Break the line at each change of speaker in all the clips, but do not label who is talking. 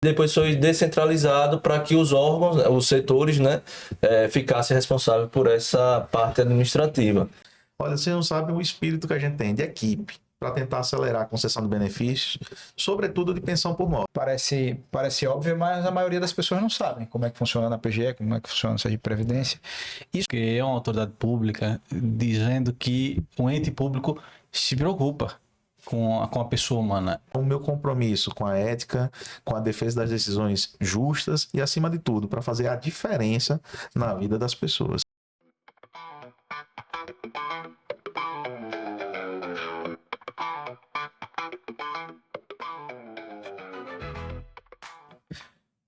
Depois foi descentralizado para que os órgãos, os setores, né, ficassem responsáveis por essa parte administrativa.
Olha, você não sabe o espírito que a gente tem de equipe para tentar acelerar a concessão de benefícios, sobretudo de pensão por morte.
Parece óbvio, mas a maioria das pessoas não sabem como é que funciona na PGE, como é que funciona a Previdência.
Isso que é uma autoridade pública dizendo que o ente público se preocupa com a pessoa humana.
O meu compromisso com a ética, com a defesa das decisões justas e, acima de tudo, para fazer a diferença na vida das pessoas.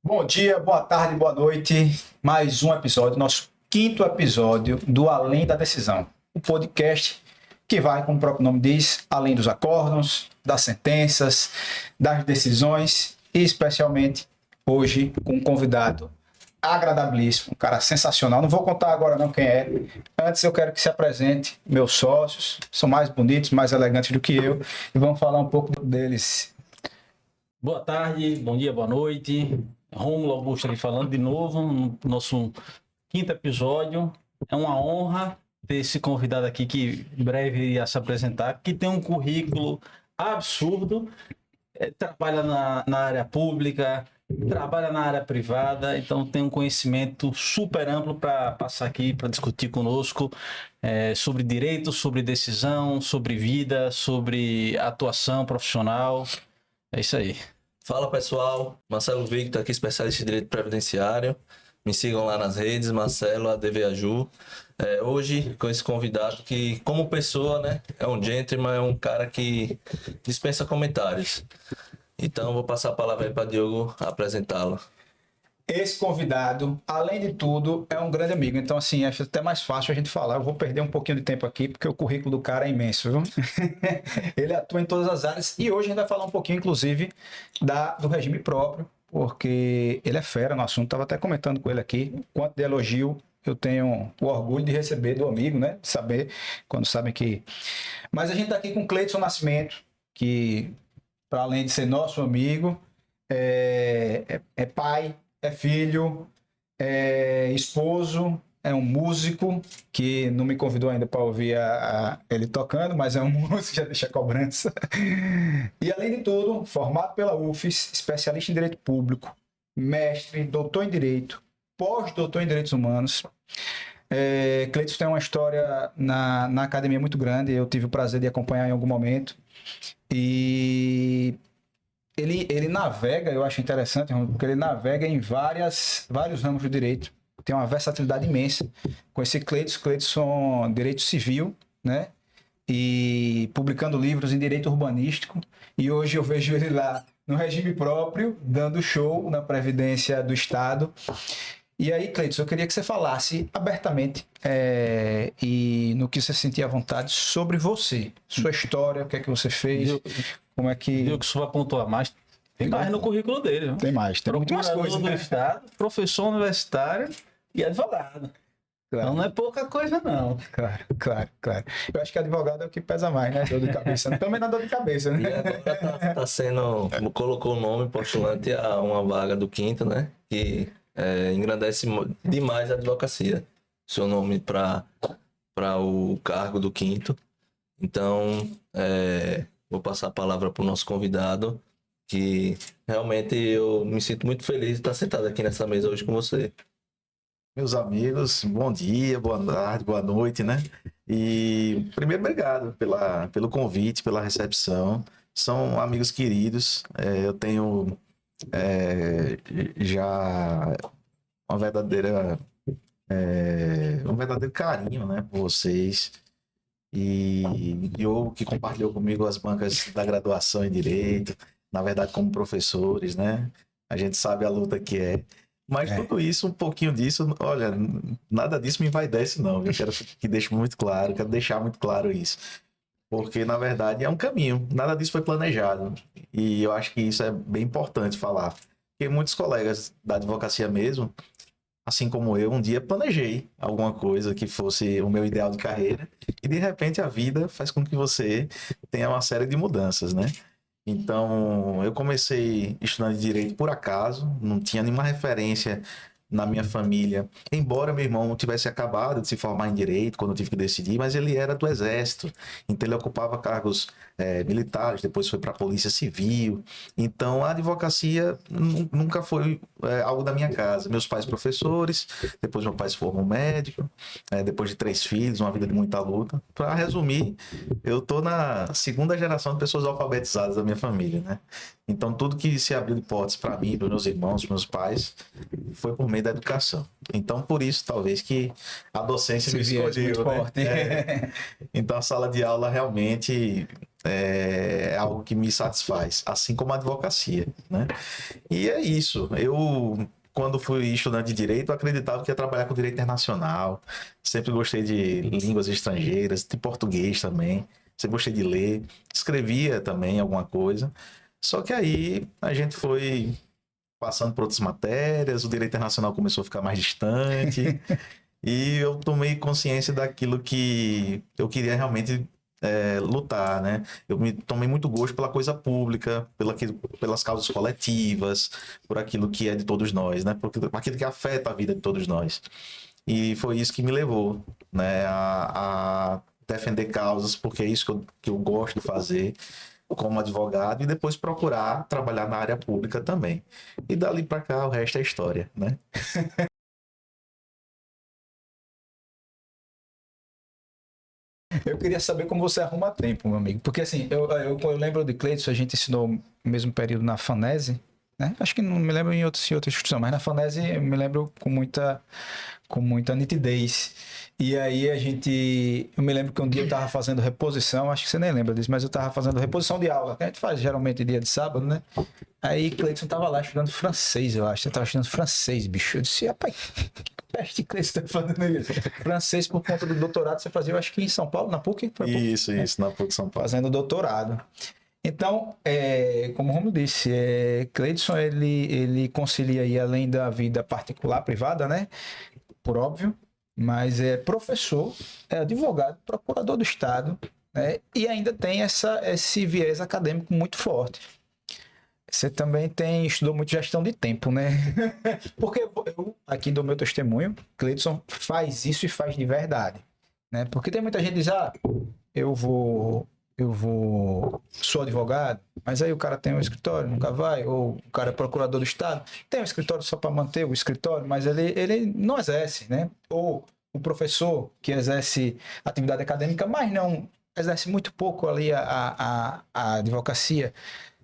Bom dia, boa tarde, boa noite. Mais um episódio, nosso quinto episódio do Além da Decisão. O podcast que vai, como o próprio nome diz, além dos acórdãos, das sentenças, das decisões e especialmente hoje com um convidado agradabilíssimo, um cara sensacional. Não vou contar agora não quem é. Antes eu quero que se apresente meus sócios, são mais bonitos, mais elegantes do que eu e vamos falar um pouco deles.
Boa tarde, bom dia, boa noite. Rômulo Augusto aqui falando de novo no nosso quinto episódio. É uma honra ter esse convidado aqui que em breve irá se apresentar, que tem um currículo absurdo, trabalha na área pública, trabalha na área privada, então tem um conhecimento super amplo para passar aqui, para discutir conosco sobre direito, sobre decisão, sobre vida, sobre atuação profissional. É isso aí.
Fala pessoal, Marcelo Victor aqui, especialista em direito previdenciário. Me sigam lá nas redes, Marcelo ADVAJU. Hoje com esse convidado que, como pessoa, né, é um gentleman, é um cara que dispensa comentários. Então vou passar a palavra aí para Diogo apresentá-lo.
Esse convidado, além de tudo, é um grande amigo. Então, assim, é até mais fácil a gente falar. Eu vou perder um pouquinho de tempo aqui, porque o currículo do cara é imenso, viu? Ele atua em todas as áreas. E hoje a gente vai falar um pouquinho, inclusive, do regime próprio, porque ele é fera no assunto. Estava até comentando com ele aqui. Quanto de elogio eu tenho o orgulho de receber do amigo, né? De saber, quando sabem que... Mas a gente está aqui com Cleidson Nascimento, que, para além de ser nosso amigo, é pai, é filho, é esposo, é um músico que não me convidou ainda para ouvir ele tocando, mas é um músico, já deixa a cobrança. E além de tudo, formado pela UFES, especialista em Direito Público, mestre, doutor em Direito, pós-doutor em Direitos Humanos. Cleidson tem uma história na academia muito grande, eu tive o prazer de acompanhar em algum momento. E... Ele navega, eu acho interessante, porque ele navega em vários ramos do direito. Tem uma versatilidade imensa. Com esse Cleidson, direito civil, né? E publicando livros em direito urbanístico. E hoje eu vejo ele lá no regime próprio, dando show na Previdência do Estado. E aí, Cleidson, eu queria que você falasse abertamente e no que você sentia à vontade sobre você, sua história, o que é que você fez, como é que...
Eu que só vai pontuar mais. Tem mais no currículo dele. Viu?
Tem muito mais coisa,
do
né?
Estado, professor universitário e advogado.
Claro.
Então não é pouca coisa, não.
Claro. Eu acho que advogado é o que pesa mais, né? Dor de cabeça. Também na dor de cabeça, né?
E agora tá sendo, colocou o nome postulante a uma vaga do quinto, né? Que engrandece demais a advocacia. Seu nome para o cargo do quinto. Então, vou passar a palavra para o nosso convidado, que realmente eu me sinto muito feliz de estar sentado aqui nessa mesa hoje com você.
Meus amigos, bom dia, boa tarde, boa noite, né? E primeiro, obrigado pelo convite, pela recepção. São amigos queridos. Eu tenho já uma verdadeira, um verdadeiro carinho, né, por vocês. E Diogo, que compartilhou comigo as bancas da graduação em Direito, na verdade como professores, né? A gente sabe a luta que é. Mas tudo isso, um pouquinho disso, olha, nada disso me envaidece não. Eu quero que deixe muito claro, quero deixar muito claro isso. Porque, na verdade, é um caminho. Nada disso foi planejado. E eu acho que isso é bem importante falar. Porque muitos colegas da advocacia mesmo, assim como eu, um dia planejei alguma coisa que fosse o meu ideal de carreira e de repente a vida faz com que você tenha uma série de mudanças, né? Então, eu comecei estudando direito por acaso, não tinha nenhuma referência na minha família. Embora meu irmão tivesse acabado de se formar em direito quando eu tive que decidir, mas ele era do exército, então ele ocupava cargos militares, depois foi para a Polícia Civil. Então, a advocacia nunca foi algo da minha casa. Meus pais professores, depois meu pai se formou médico, depois de 3 filhos, uma vida de muita luta. Para resumir, eu tô na segunda geração de pessoas alfabetizadas da minha família, né? Então, tudo que se abriu de portas para mim, para meus irmãos, para meus pais, foi por meio da educação. Então, por isso, talvez que a docência me escolheu, né?
Forte.
Então, a sala de aula realmente é algo que me satisfaz, assim como a advocacia, né? E é isso. Eu, quando fui estudante de direito, acreditava que ia trabalhar com direito internacional. Sempre gostei de línguas estrangeiras, de português também. Sempre gostei de ler. Escrevia também alguma coisa. Só que aí a gente foi passando por outras matérias, o direito internacional começou a ficar mais distante e eu tomei consciência daquilo que eu queria realmente lutar, né? Eu me tomei muito gosto pela coisa pública, pelas causas coletivas, por aquilo que é de todos nós, né? Por aquilo que afeta a vida de todos nós. E foi isso que me levou, né, a defender causas, porque é isso que eu gosto de fazer como advogado e depois procurar trabalhar na área pública também. E dali para cá o resto é história, né?
Eu queria saber como você arruma tempo, meu amigo. Porque assim, eu lembro de Cleiton, a gente ensinou no mesmo período na FANESE, né? Acho que não me lembro em outra instituição, mas na FANESE eu me lembro com muita nitidez. E aí eu me lembro que um dia eu estava fazendo reposição, acho que você nem lembra disso, mas eu estava fazendo reposição de aula, que a gente faz geralmente dia de sábado, né? Aí Cleiton estava lá estudando francês, eu acho. Você estava estudando francês, bicho. Eu disse, rapaz, que peste Cleiton está fazendo isso? Francês por conta do doutorado você fazia, eu acho que em São Paulo, na PUC? Foi PUC?
Isso, na PUC São Paulo.
Fazendo doutorado. Então, como o Romulo disse, Cleidson, ele concilia aí, além da vida particular, privada, né? Por óbvio, mas é professor, é advogado, procurador do Estado, né? E ainda tem esse viés acadêmico muito forte. Você também estudou muito gestão de tempo, né? Porque eu, aqui do meu testemunho, Cleidson faz isso e faz de verdade, né? Porque tem muita gente que diz, sou advogado, mas aí o cara tem um escritório, nunca vai, ou o cara é procurador do Estado, tem um escritório só para manter o escritório, mas ele não exerce, né? Ou o professor que exerce atividade acadêmica, mas não exerce muito pouco ali a advocacia.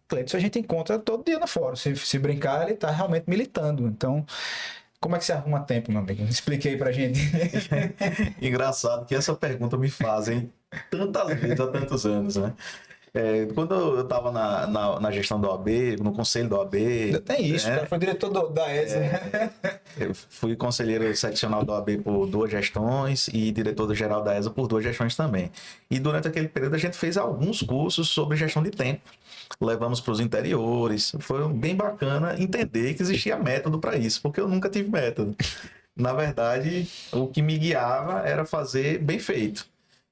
Cleiton, a gente encontra todo dia no fórum, se brincar, ele está realmente militando, então... Como é que você arruma tempo, meu amigo? Explique aí pra gente.
Engraçado que essa pergunta me fazem tantas vezes há tantos anos, né? Quando eu estava na gestão da OAB, no conselho da OAB...
Tem isso, cara, foi diretor da ESA.
Eu fui conselheiro seccional da OAB por 2 gestões e diretor-geral da ESA por 2 gestões também. E durante aquele período a gente fez alguns cursos sobre gestão de tempo. Levamos para os interiores. Foi bem bacana entender que existia método para isso, porque eu nunca tive método. Na verdade, o que me guiava era fazer bem feito.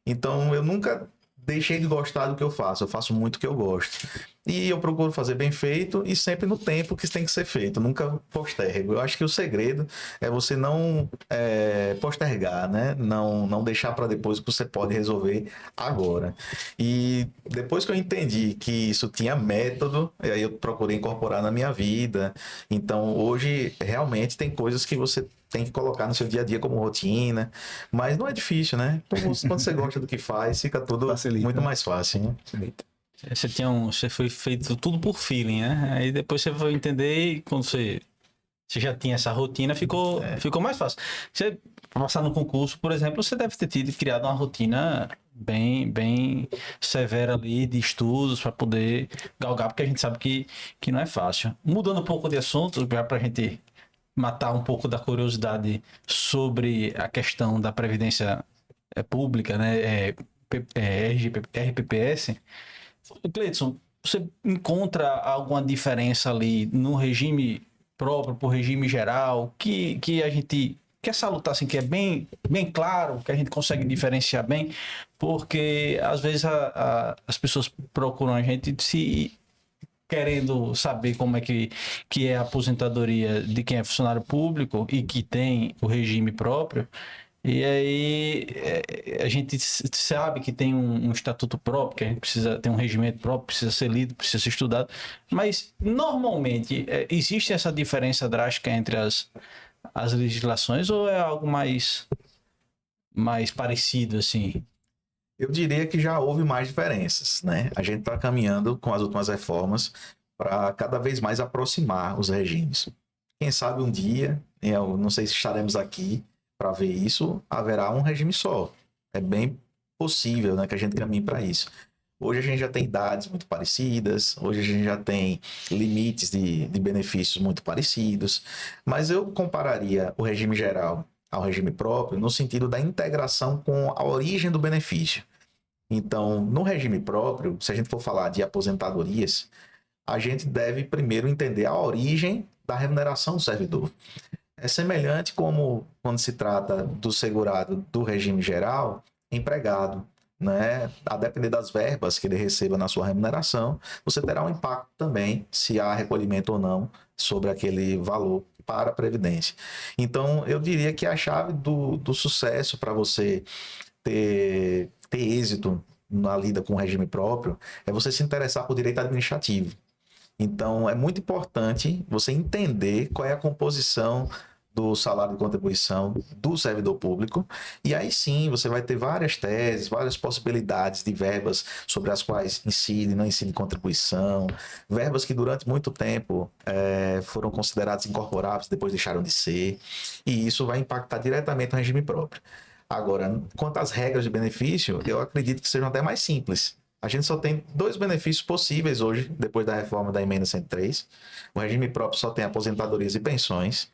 Então, eu nunca deixei de gostar do que eu faço muito o que eu gosto. E eu procuro fazer bem feito e sempre no tempo que tem que ser feito, nunca postergo. Eu acho que o segredo é você não postergar, né? Não deixar para depois que você pode resolver agora. E depois que eu entendi que isso tinha método, aí eu procurei incorporar na minha vida. Então, hoje, realmente tem coisas que você tem que colocar no seu dia a dia como rotina, mas não é difícil, né? Quando você gosta do que faz, fica tudo
Facilita,
muito
né?
mais fácil, né?
Facilita.
Você foi feito tudo por feeling, né? Aí depois você foi entender e quando você já tinha essa rotina, ficou mais fácil. Você passar no concurso, por exemplo, você deve ter criado uma rotina bem severa ali de estudos para poder galgar, porque a gente sabe que não é fácil. Mudando um pouco de assunto, já para a gente matar um pouco da curiosidade sobre a questão da previdência pública, né? RPPS. Cleidson, você encontra alguma diferença ali no regime próprio, pro regime geral, que a gente quer salutar, assim, que é bem claro, que a gente consegue diferenciar bem, porque às vezes as pessoas procuram a gente se querendo saber como é que é a aposentadoria de quem é funcionário público e que tem o regime próprio. E aí a gente sabe que tem um estatuto próprio, que a gente precisa ter um regimento próprio, precisa ser lido, precisa ser estudado. Mas normalmente existe essa diferença drástica entre as legislações ou é algo mais parecido assim?
Eu diria que já houve mais diferenças, né? A gente está caminhando com as últimas reformas para cada vez mais aproximar os regimes. Quem sabe um dia, eu não sei se estaremos aqui para ver isso, haverá um regime só. É bem possível, né, que a gente caminhe para isso. Hoje a gente já tem idades muito parecidas, hoje a gente já tem limites de benefícios muito parecidos, mas eu compararia o regime geral ao regime próprio no sentido da integração com a origem do benefício. Então, no regime próprio, se a gente for falar de aposentadorias, a gente deve primeiro entender a origem da remuneração do servidor. É semelhante como quando se trata do segurado do regime geral, empregado, né? A depender das verbas que ele receba na sua remuneração, você terá um impacto também se há recolhimento ou não sobre aquele valor para a Previdência. Então, eu diria que a chave do sucesso para você ter êxito na lida com o regime próprio é você se interessar por direito administrativo. Então, é muito importante você entender qual é a composição do salário de contribuição do servidor público, e aí sim você vai ter várias teses, várias possibilidades de verbas sobre as quais incide, não incide contribuição, verbas que durante muito tempo foram consideradas incorporáveis, depois deixaram de ser, e isso vai impactar diretamente no regime próprio. Agora, quanto às regras de benefício, eu acredito que sejam até mais simples. A gente só tem 2 benefícios possíveis hoje, depois da reforma da emenda 103. O regime próprio só tem aposentadorias e pensões.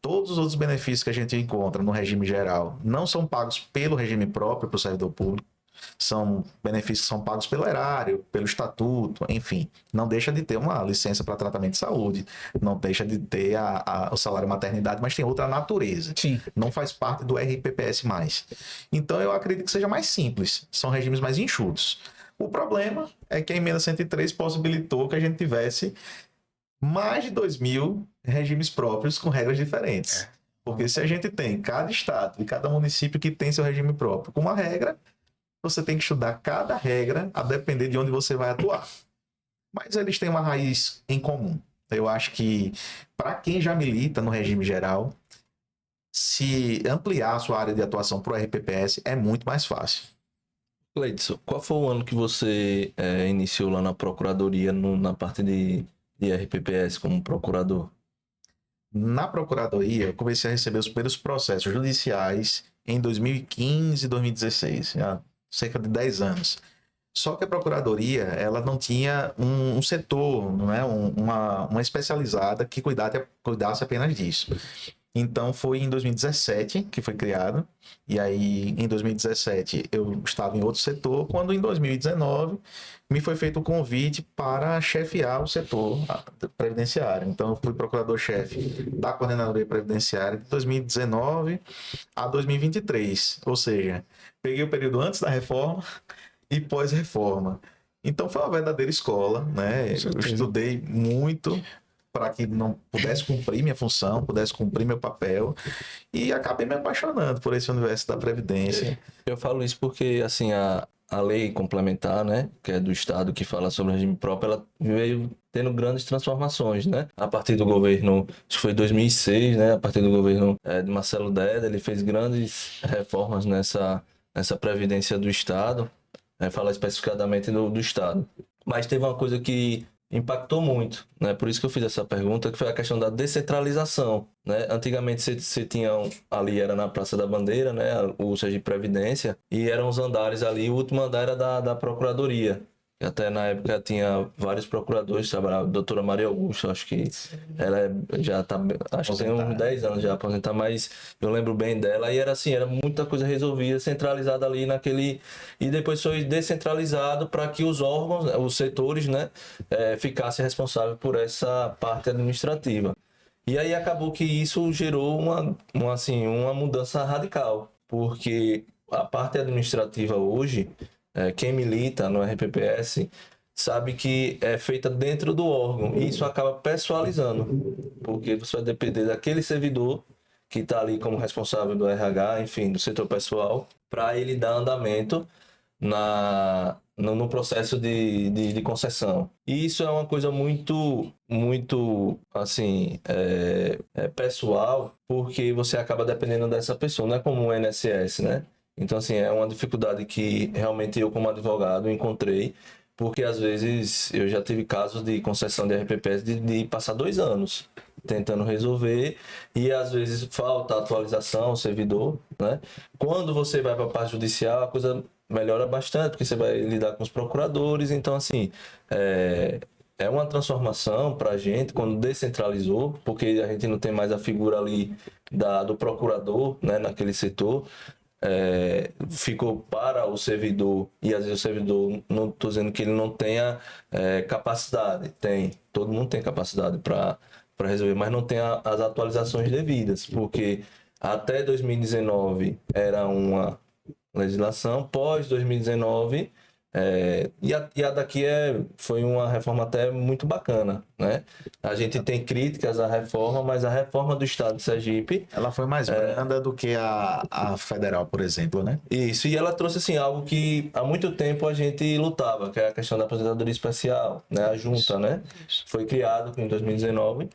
Todos os outros benefícios que a gente encontra no regime geral não são pagos pelo regime próprio para o servidor público. São benefícios que são pagos pelo erário, pelo estatuto, enfim. Não deixa de ter uma licença para tratamento de saúde, não deixa de ter o salário maternidade, mas tem outra natureza.
Sim.
Não faz parte do RPPS mais. Então eu acredito que seja mais simples. São regimes mais enxutos. O problema é que a emenda 103 possibilitou que a gente tivesse mais de 2.000 regimes próprios com regras diferentes. Porque se a gente tem cada estado e cada município que tem seu regime próprio com uma regra, você tem que estudar cada regra a depender de onde você vai atuar. Mas eles têm uma raiz em comum. Eu acho que, para quem já milita no regime geral, se ampliar a sua área de atuação para o RPPS é muito mais fácil.
Cleidson, qual foi o ano que você iniciou lá na Procuradoria, na parte de RPPS como procurador?
Na Procuradoria, eu comecei a receber os primeiros processos judiciais em 2015 e 2016, já cerca de 10 anos. Só que a Procuradoria, ela não tinha um setor, não é? uma especializada que cuidasse apenas disso. Então foi em 2017 que foi criado, e aí em 2017 eu estava em outro setor, quando em 2019 me foi feito o convite para chefiar o setor previdenciário. Então eu fui procurador-chefe da Coordenadoria Previdenciária de 2019 a 2023, ou seja, peguei o período antes da reforma e pós-reforma. Então foi uma verdadeira escola, né? Eu estudei muito para que não pudesse cumprir minha função, pudesse cumprir meu papel, e acabei me apaixonando por esse universo da Previdência.
Eu falo isso porque, assim, a lei complementar, né, que é do Estado, que fala sobre o regime próprio, ela veio tendo grandes transformações, né? A partir do governo, isso foi 2006, né? A partir do governo de Marcelo Deda, ele fez grandes reformas nessa Previdência do Estado, fala especificadamente do Estado. Mas teve uma coisa que impactou muito, né? Por isso que eu fiz essa pergunta, que foi a questão da descentralização, né? Antigamente você tinha ali, era na Praça da Bandeira, né? O Sergipe Previdência, e eram os andares ali, o último andar era da Procuradoria. Até na época tinha vários procuradores, trabalhava a doutora Maria Augusta, acho que ela já tá, acho que tem uns 10 anos já aposentada, mas eu lembro bem dela, e era assim, era muita coisa resolvida, centralizada ali naquele, e depois foi descentralizado para que os órgãos, os setores, né, ficassem responsáveis por essa parte administrativa. E aí acabou que isso gerou uma mudança radical, porque a parte administrativa hoje, quem milita no RPPS sabe que é feita dentro do órgão. E isso acaba pessoalizando, porque você vai depender daquele servidor que está ali como responsável do RH, enfim, do setor pessoal, para ele dar andamento no processo de concessão. E isso é uma coisa muito assim, pessoal, porque você acaba dependendo dessa pessoa, não é como o INSS, né? Então, assim, é uma dificuldade que realmente eu, como advogado, encontrei, porque às vezes eu já tive casos de concessão de RPPS de passar 2 anos tentando resolver, e às vezes falta atualização ao servidor, né? Quando você vai para a parte judicial, a coisa melhora bastante, porque você vai lidar com os procuradores. Então, assim, é uma transformação para a gente quando descentralizou, porque a gente não tem mais a figura ali do procurador, né, naquele setor. Ficou para o servidor, e às vezes o servidor, não estou dizendo que ele não tenha capacidade, tem, todo mundo tem capacidade para resolver, mas não tem as atualizações devidas, porque até 2019 era uma legislação, pós 2019, e a daqui foi uma reforma até muito bacana, né? A gente tem críticas à reforma, mas a reforma do Estado de Sergipe...
Ela foi mais branda do que a federal, por exemplo, né?
Isso, e ela trouxe assim, algo que há muito tempo a gente lutava, que é a questão da aposentadoria especial, né? A junta, né? Foi criado em 2019,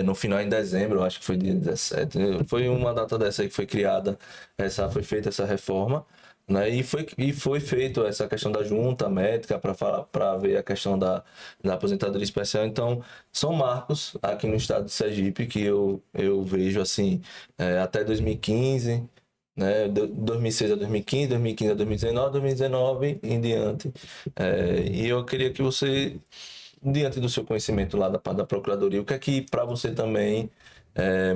no final em dezembro, eu acho que foi dia 17, foi uma data dessa aí que foi criada, foi feita essa reforma, né? E foi feito essa questão da junta médica para ver a questão da aposentadoria especial. Então, são marcos aqui no estado de Sergipe que eu vejo assim, até 2015, né? 2006 a 2015, 2015 a 2019, 2019 em diante. E eu queria que você, diante do seu conhecimento lá da Procuradoria, o que é que para você também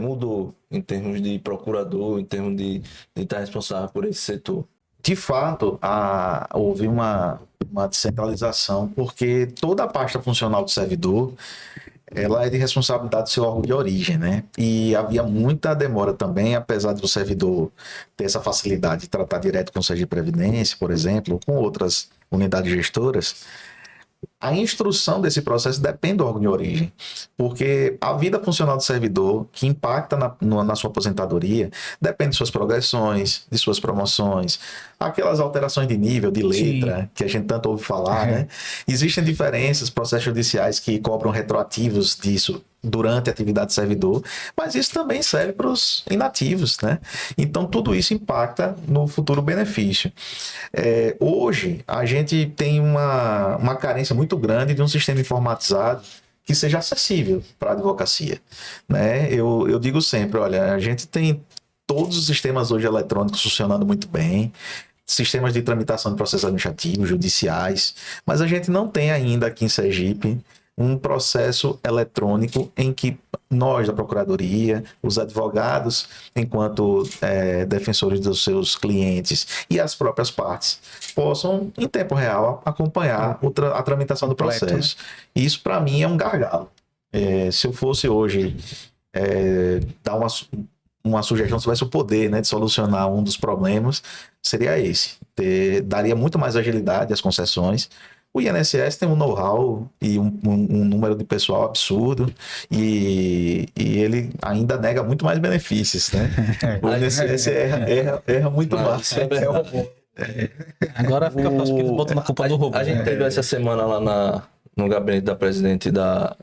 mudou em termos de procurador, em termos de estar responsável por esse setor?
De fato, houve uma descentralização, porque toda a pasta funcional do servidor, ela é de responsabilidade do seu órgão de origem, né? E havia muita demora também, apesar do servidor ter essa facilidade de tratar direto com o Sergipe Previdência, por exemplo, ou com outras unidades gestoras. A instrução desse processo depende do órgão de origem, porque a vida funcional do servidor, que impacta na sua aposentadoria, depende de suas progressões, de suas promoções, aquelas alterações de nível, de letra, sim, que a gente tanto ouve falar, né? Existem diferenças, processos judiciais que cobram retroativos disso durante a atividade do servidor, mas isso também serve para os inativos, né? Então, tudo isso impacta no futuro benefício. Hoje, a gente tem uma carência muito grande de um sistema informatizado que seja acessível para a advocacia, né? Eu digo sempre, olha, a gente tem todos os sistemas hoje eletrônicos funcionando muito bem, sistemas de tramitação de processos administrativos, judiciais, mas a gente não tem ainda aqui em Sergipe um processo eletrônico em que nós, da Procuradoria, os advogados, enquanto defensores dos seus clientes e as próprias partes, possam, em tempo real, acompanhar a tramitação do processo. Isso, para mim, é um gargalo. Se eu fosse hoje dar uma sugestão, se tivesse o poder, né, de solucionar um dos problemas, seria esse. Daria muito mais agilidade às concessões. O INSS tem um know-how e um número de pessoal absurdo e ele ainda nega muito mais benefícios, né? O INSS erra muito mais.
Agora fica fácil porque eles botam na culpa do robô.
A gente teve essa semana lá no gabinete da presidente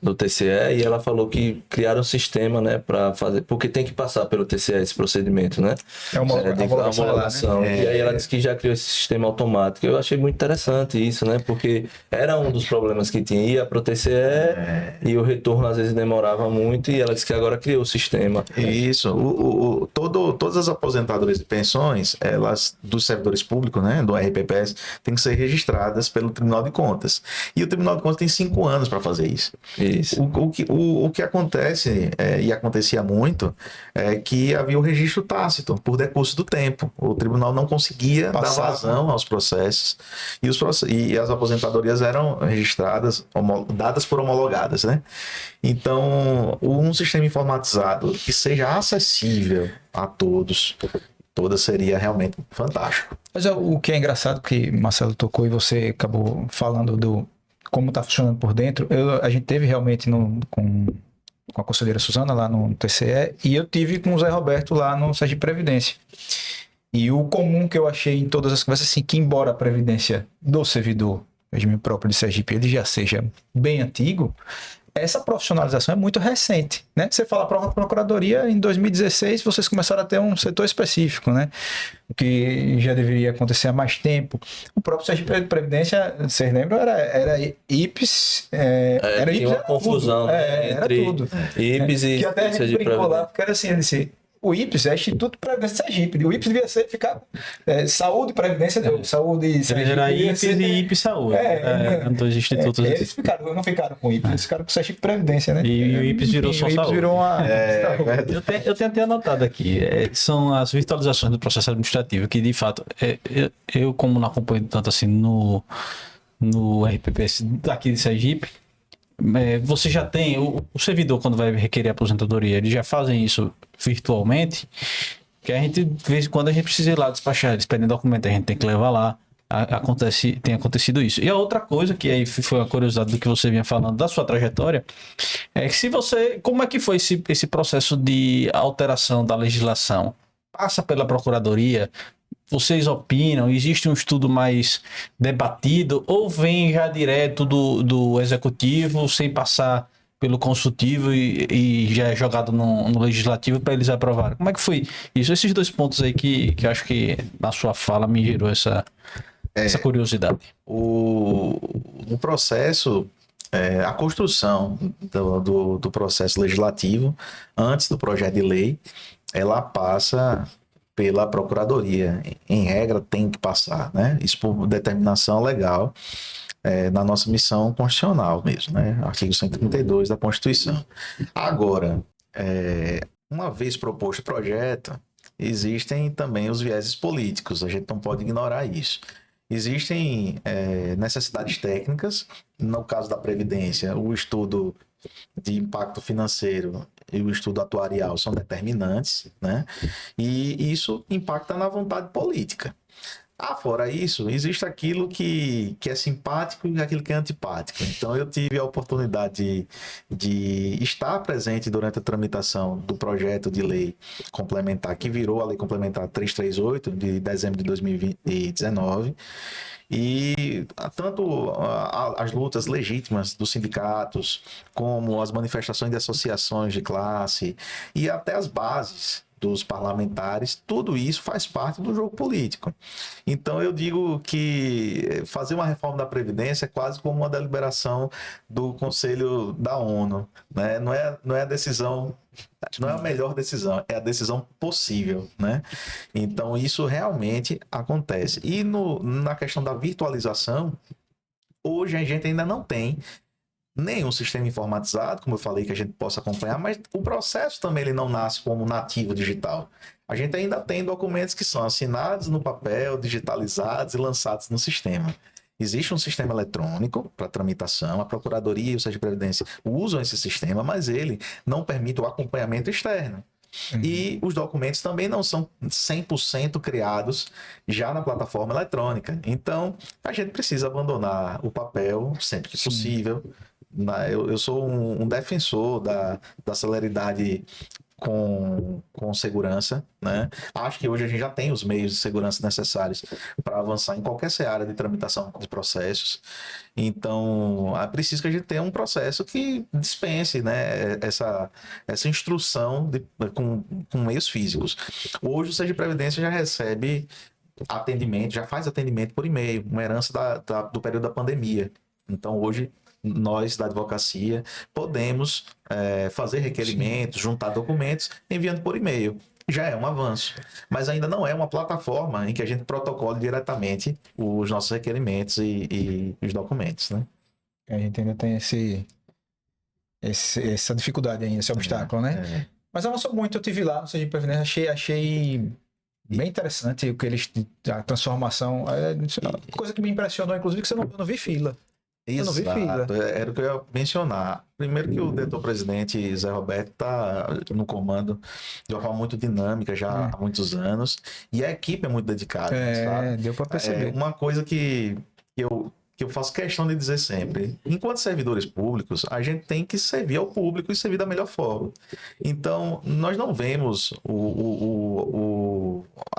do TCE e ela falou que criaram um sistema, né, para fazer, porque tem que passar pelo TCE esse procedimento, né? Uma homologação. Né? E aí ela disse que já criou esse sistema automático. Eu achei muito interessante isso, né? Porque era um dos problemas que tinha, ia para o TCE e o retorno às vezes demorava muito, e ela disse que agora criou o sistema.
Isso. Todas as aposentadorias de pensões, elas, dos servidores públicos, né, do RPPS, têm que ser registradas pelo Tribunal de Contas. E o Tribunal de Contas tem 5 anos para fazer isso. O que acontece, e acontecia muito, é que havia o registro tácito, por decurso do tempo. O tribunal não conseguia dar vazão aos processos, e as aposentadorias eram registradas, dadas por homologadas, né? Então, um sistema informatizado que seja acessível a todos, toda seria realmente fantástico.
Mas o que é engraçado, que Marcelo tocou e você acabou falando do como está funcionando por dentro, a gente teve realmente com a conselheira Suzana lá no TCE e eu tive com o Zé Roberto lá no Sergipe Previdência. E o comum que eu achei em todas as conversas, assim, que embora a previdência do servidor, regime próprio de Sergipe, ele já seja bem antigo, essa profissionalização é muito recente, né? Você fala para a Procuradoria, em 2016 vocês começaram a ter um setor específico, né? O que já deveria acontecer há mais tempo. O próprio Sergipe Previdência, vocês lembram, era IPES, era
tinha
IPES,
uma
era
confusão,
tudo.
né,
Era
entre
tudo.
IPES e
Que até a gente
Sergipe
brincou lá,
Previdência.
porque era assim, ele disse, o IPES é Instituto de Previdência de Sergipe. O IPES devia ficar saúde e previdência, saúde e Sergipe.
Era
devia
IPES
ser-
e IPES Saúde. Eram dois institutos.
eles não ficaram com o IPES, eles ficaram com o Sergipe Previdência, né?
E o IPES virou
Enfim,
só
o IPES
saúde.
virou uma...
Eu tenho até anotado aqui, são as virtualizações do processo administrativo, que de fato, eu como não acompanho tanto assim no RPPS daqui de Sergipe, você já tem, o servidor quando vai requerer aposentadoria, eles já fazem isso virtualmente, que a gente, de vez em quando, a gente precisa ir lá despachar, eles pedem documento, a gente tem que levar lá, tem acontecido isso. E a outra coisa, que aí foi uma curiosidade do que você vinha falando da sua trajetória, é que como é que foi esse processo de alteração da legislação? Passa pela Procuradoria? Vocês opinam? Existe um estudo mais debatido ou vem já direto do Executivo sem passar pelo Consultivo e já é jogado no Legislativo para eles aprovarem? Como é que foi isso? Esses dois pontos aí que eu acho que na sua fala me gerou essa curiosidade.
O processo, a construção do processo legislativo, antes do projeto de lei, ela passa pela Procuradoria. Em regra, tem que passar, né? Isso por determinação legal, na nossa missão constitucional mesmo, né? Artigo 132 da Constituição. Agora, uma vez proposto o projeto, existem também os vieses políticos, a gente não pode ignorar isso. Existem necessidades técnicas, no caso da Previdência, o estudo de impacto financeiro e o estudo atuarial são determinantes, né? E isso impacta na vontade política. Fora isso, existe aquilo que é simpático e aquilo que é antipático. Então, eu tive a oportunidade de estar presente durante a tramitação do projeto de lei complementar, que virou a Lei Complementar 338, de dezembro de 2019. E tanto as lutas legítimas dos sindicatos, como as manifestações de associações de classe e até as bases dos parlamentares, tudo isso faz parte do jogo político. Então eu digo que fazer uma reforma da Previdência é quase como uma deliberação do Conselho da ONU, né? Não é a decisão, não é a melhor decisão, é a decisão possível, né? Então isso realmente acontece. E na questão da virtualização, hoje a gente ainda não tem nenhum sistema informatizado, como eu falei, que a gente possa acompanhar, mas o processo também ele não nasce como nativo digital. A gente ainda tem documentos que são assinados no papel, digitalizados e lançados no sistema. Existe um sistema eletrônico para tramitação, a Procuradoria e o Sergipe Previdência usam esse sistema, mas ele não permite o acompanhamento externo. E os documentos também não são 100% criados já na plataforma eletrônica. Então, a gente precisa abandonar o papel sempre que possível. Eu sou um defensor da celeridade com segurança, né? Acho que hoje a gente já tem os meios de segurança necessários para avançar em qualquer seara de tramitação de processos. Então, é preciso que a gente tenha um processo que dispense, né, essa instrução com meios físicos. Hoje o Sergipe Previdência já recebe atendimento, já faz atendimento por e-mail, uma herança do período da pandemia. Então, hoje, nós da advocacia podemos fazer requerimentos, juntar documentos, enviando por e-mail. Já é um avanço, mas ainda não é uma plataforma em que a gente protocole diretamente os nossos requerimentos e os documentos, né?
A gente ainda tem essa dificuldade ainda, esse obstáculo, né? Mas avançou muito, eu tive lá no Sergipe Previdência, achei bem interessante o que eles, a transformação, coisa que me impressionou, inclusive, que eu não vi fila. Eu não vi fila.
Exato, era o que eu ia mencionar. Primeiro que o diretor-presidente Zé Roberto está no comando de uma forma muito dinâmica já há muitos anos, e a equipe é muito dedicada, sabe?
Deu para perceber.
Uma coisa que eu faço questão de dizer sempre, enquanto servidores públicos, a gente tem que servir ao público e servir da melhor forma. Então, nós não vemos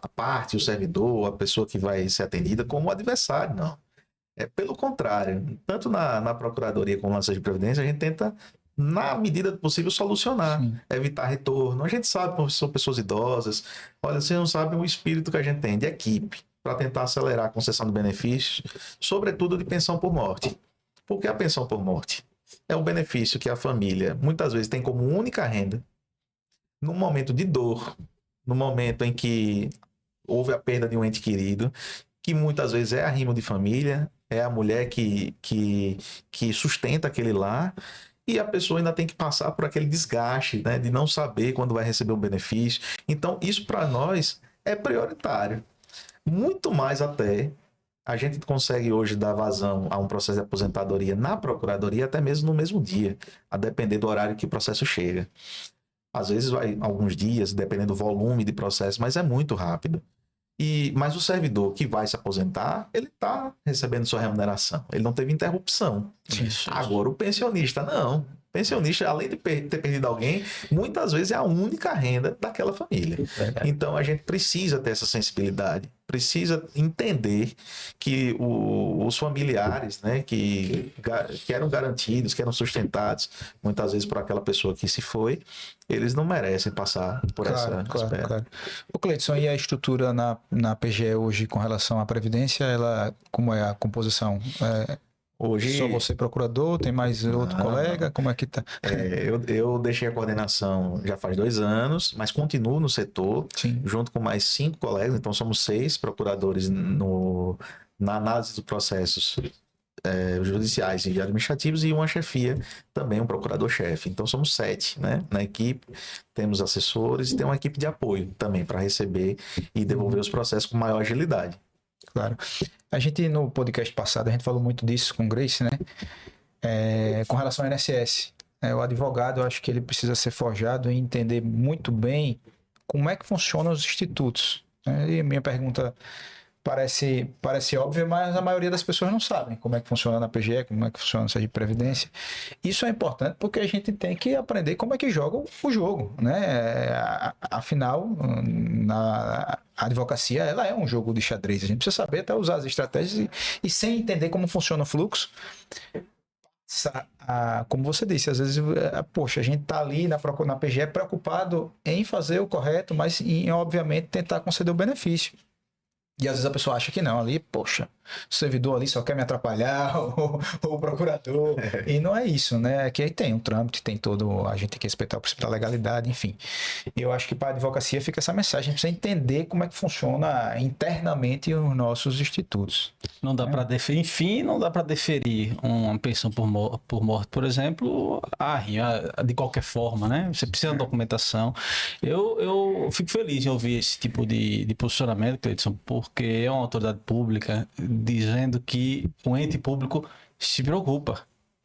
a parte, o servidor, a pessoa que vai ser atendida como adversário, não. Pelo contrário, tanto na Procuradoria como na Justiça de Previdência, a gente tenta, na medida do possível, solucionar, evitar retorno. A gente sabe que são pessoas idosas, olha, vocês não sabem o espírito que a gente tem de equipe para tentar acelerar a concessão de benefícios, sobretudo de pensão por morte. Por que a pensão por morte? É um benefício que a família, muitas vezes, tem como única renda, num momento de dor, no momento em que houve a perda de um ente querido, que muitas vezes é arrimo de família, é a mulher que sustenta aquele lar, e a pessoa ainda tem que passar por aquele desgaste, né, de não saber quando vai receber um benefício. Então, isso para nós é prioritário. Muito mais até, a gente consegue hoje dar vazão a um processo de aposentadoria na Procuradoria, até mesmo no mesmo dia, a depender do horário que o processo chega. Às vezes vai alguns dias, dependendo do volume de processo, mas é muito rápido. Mas o servidor que vai se aposentar, ele está recebendo sua remuneração. Ele não teve interrupção.
Isso.
Agora, o pensionista, não. O pensionista, além de ter perdido alguém, muitas vezes é a única renda daquela família. Então, a gente precisa ter essa sensibilidade. Precisa entender que os familiares, né, que eram garantidos, que eram sustentados, muitas vezes por aquela pessoa que se foi, eles não merecem passar por essa espera.
Claro. O Cleiton, e a estrutura na PGE hoje com relação à Previdência, como é a composição?
Hoje,
só você procurador? Tem mais outro colega? Como é que tá?
Eu deixei a coordenação já faz 2 anos, mas continuo no setor, junto com mais 5 colegas, então somos 6 procuradores na análise dos processos judiciais e administrativos, e uma chefia também, um procurador-chefe. Então somos 7, né, na equipe. Temos assessores e tem uma equipe de apoio também para receber e devolver os processos com maior agilidade.
Claro. A gente, no podcast passado, a gente falou muito disso com o Grace, né? Com relação ao INSS. O advogado, eu acho que ele precisa ser forjado e entender muito bem como é que funcionam os institutos. E minha pergunta parece óbvia, mas a maioria das pessoas não sabem como é que funciona na PGE, como é que funciona no Serviço de Previdência. Isso é importante porque a gente tem que aprender como é que joga o jogo, né? Afinal, a advocacia, ela é um jogo de xadrez. A gente precisa saber até usar as estratégias e sem entender como funciona o fluxo. Como você disse, às vezes, poxa, a gente está ali na PGE preocupado em fazer o correto, mas em, obviamente, tentar conceder o benefício. E às vezes a pessoa acha que não, ali, poxa, o servidor ali só quer me atrapalhar, ou o procurador. E não é isso, né? Que aí tem um trâmite, tem todo. A gente tem que respeitar o princípio da legalidade, enfim. Eu acho que para a advocacia fica essa mensagem, a gente precisa entender como é que funciona internamente os nossos institutos.
Não dá para deferir, enfim, não dá para deferir uma pensão por morte, por exemplo, de qualquer forma, né? Você precisa de documentação. Eu fico feliz em ouvir esse tipo de posicionamento, Cleiton, porque é uma autoridade pública dizendo que o ente público se preocupa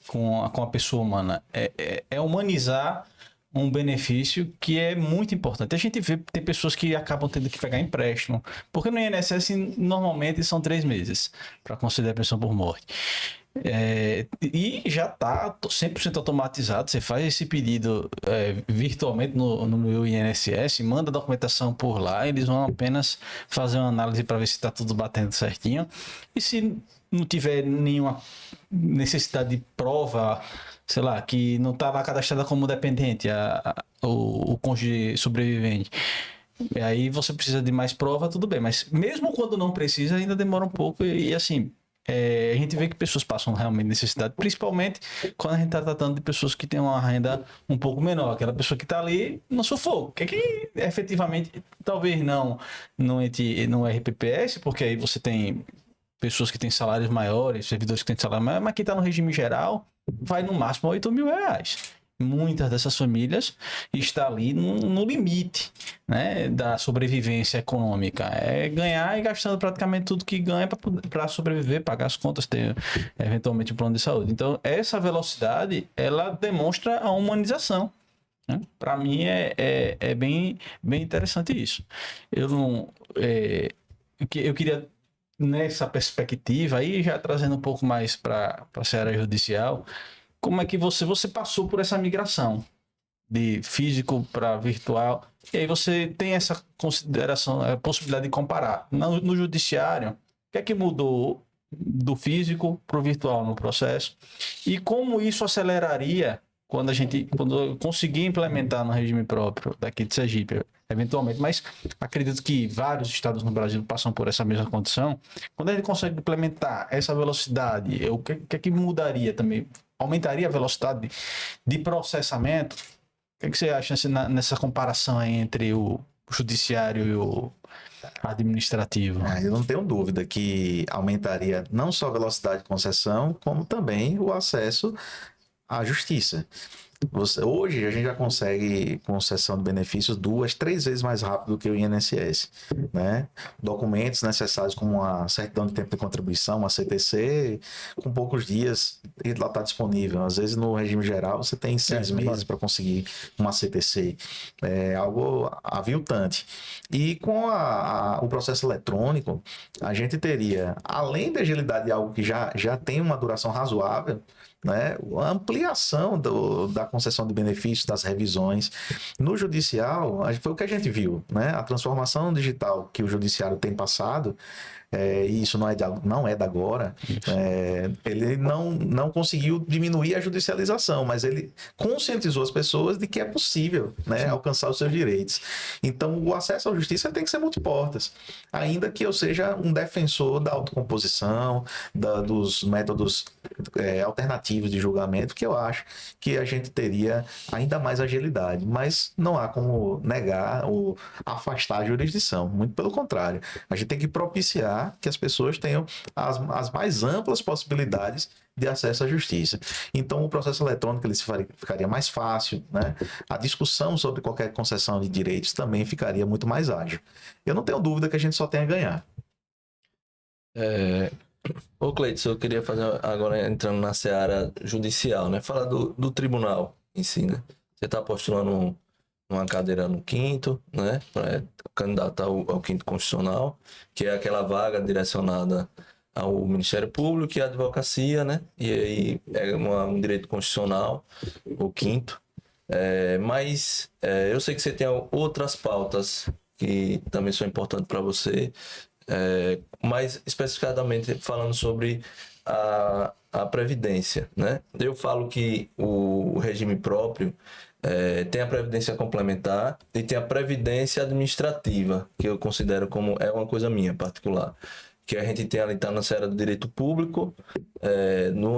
com a pessoa humana. É humanizar um benefício que é muito importante. A gente vê, tem pessoas que acabam tendo que pegar empréstimo, porque no INSS normalmente são 3 meses para conceder a pensão por morte. E já está 100% automatizado. Você faz esse pedido virtualmente no meu INSS, manda a documentação por lá, eles vão apenas fazer uma análise para ver se está tudo batendo certinho, e se não tiver nenhuma necessidade de prova, sei lá, que não está lá cadastrada como dependente, o cônjuge sobrevivente, e aí você precisa de mais prova, tudo bem, mas mesmo quando não precisa, ainda demora um pouco, e assim, a gente vê que pessoas passam realmente necessidade, principalmente quando a gente está tratando de pessoas que têm uma renda um pouco menor, aquela pessoa que está ali no sufoco, que efetivamente, talvez não no RPPS, porque aí você tem pessoas que têm salários maiores, servidores que têm salário maior, mas quem está no regime geral vai no máximo R$8.000. muitas dessas famílias está ali no limite, né, da sobrevivência econômica. É ganhar e gastando praticamente tudo que ganha para sobreviver, pagar as contas, ter eventualmente um plano de saúde. Então, essa velocidade, ela demonstra a humanização. Para mim é bem interessante isso. Eu queria, nessa perspectiva, aí já trazendo um pouco mais para a seara judicial, como é que você passou por essa migração de físico para virtual, e aí você tem essa consideração, a possibilidade de comparar. No judiciário, o que é que mudou do físico para o virtual no processo? E como isso aceleraria quando eu conseguir implementar no regime próprio daqui de Sergipe, eventualmente, mas acredito que vários estados no Brasil passam por essa mesma condição. Quando a gente consegue implementar essa velocidade, o que é que mudaria também? Aumentaria a velocidade de processamento? O que é que você acha nessa comparação aí entre o judiciário e o administrativo?
Eu não tenho dúvida que aumentaria não só a velocidade de concessão, como também o acesso à justiça. Hoje a gente já consegue concessão de benefícios 2, 3 vezes mais rápido do que o INSS, né? Documentos necessários como a certidão de tempo de contribuição, a CTC, com poucos dias lá está disponível. Às vezes no regime geral você tem 6 meses para conseguir uma CTC. É algo aviltante. E com o processo eletrônico, a gente teria, além da agilidade de algo que já tem uma duração razoável, né, a ampliação da concessão de benefícios, das revisões. No judicial, foi o que a gente viu, né? A transformação digital que o judiciário tem passado, e isso não é da agora, ele não conseguiu diminuir a judicialização, mas ele conscientizou as pessoas de que é possível, né, alcançar os seus direitos. Então, o acesso à justiça tem que ser multiportas, ainda que eu seja um defensor da autocomposição, dos métodos alternativos de julgamento, que eu acho que a gente teria ainda mais agilidade, mas não há como negar ou afastar a jurisdição, muito pelo contrário, a gente tem que propiciar que as pessoas tenham as mais amplas possibilidades de acesso à justiça. Então, o processo eletrônico ele ficaria mais fácil, né? A discussão sobre qualquer concessão de direitos também ficaria muito mais ágil. Eu não tenho dúvida que a gente só tem a ganhar.
Ô Cleiton, eu queria fazer agora entrando na seara judicial, né? Falar do tribunal em si, né? Você está postulando uma cadeira no 5º, né? Para candidatar ao 5º Constitucional, que é aquela vaga direcionada ao Ministério Público e à advocacia, né? E aí é um direito constitucional, o 5º. Mas eu sei que você tem outras pautas que também são importantes para você, mais especificadamente falando sobre a Previdência, né? Eu falo que o regime próprio tem a Previdência Complementar e tem a Previdência Administrativa, que eu considero como uma coisa minha particular, que a gente tem ali, tá na seara do direito público,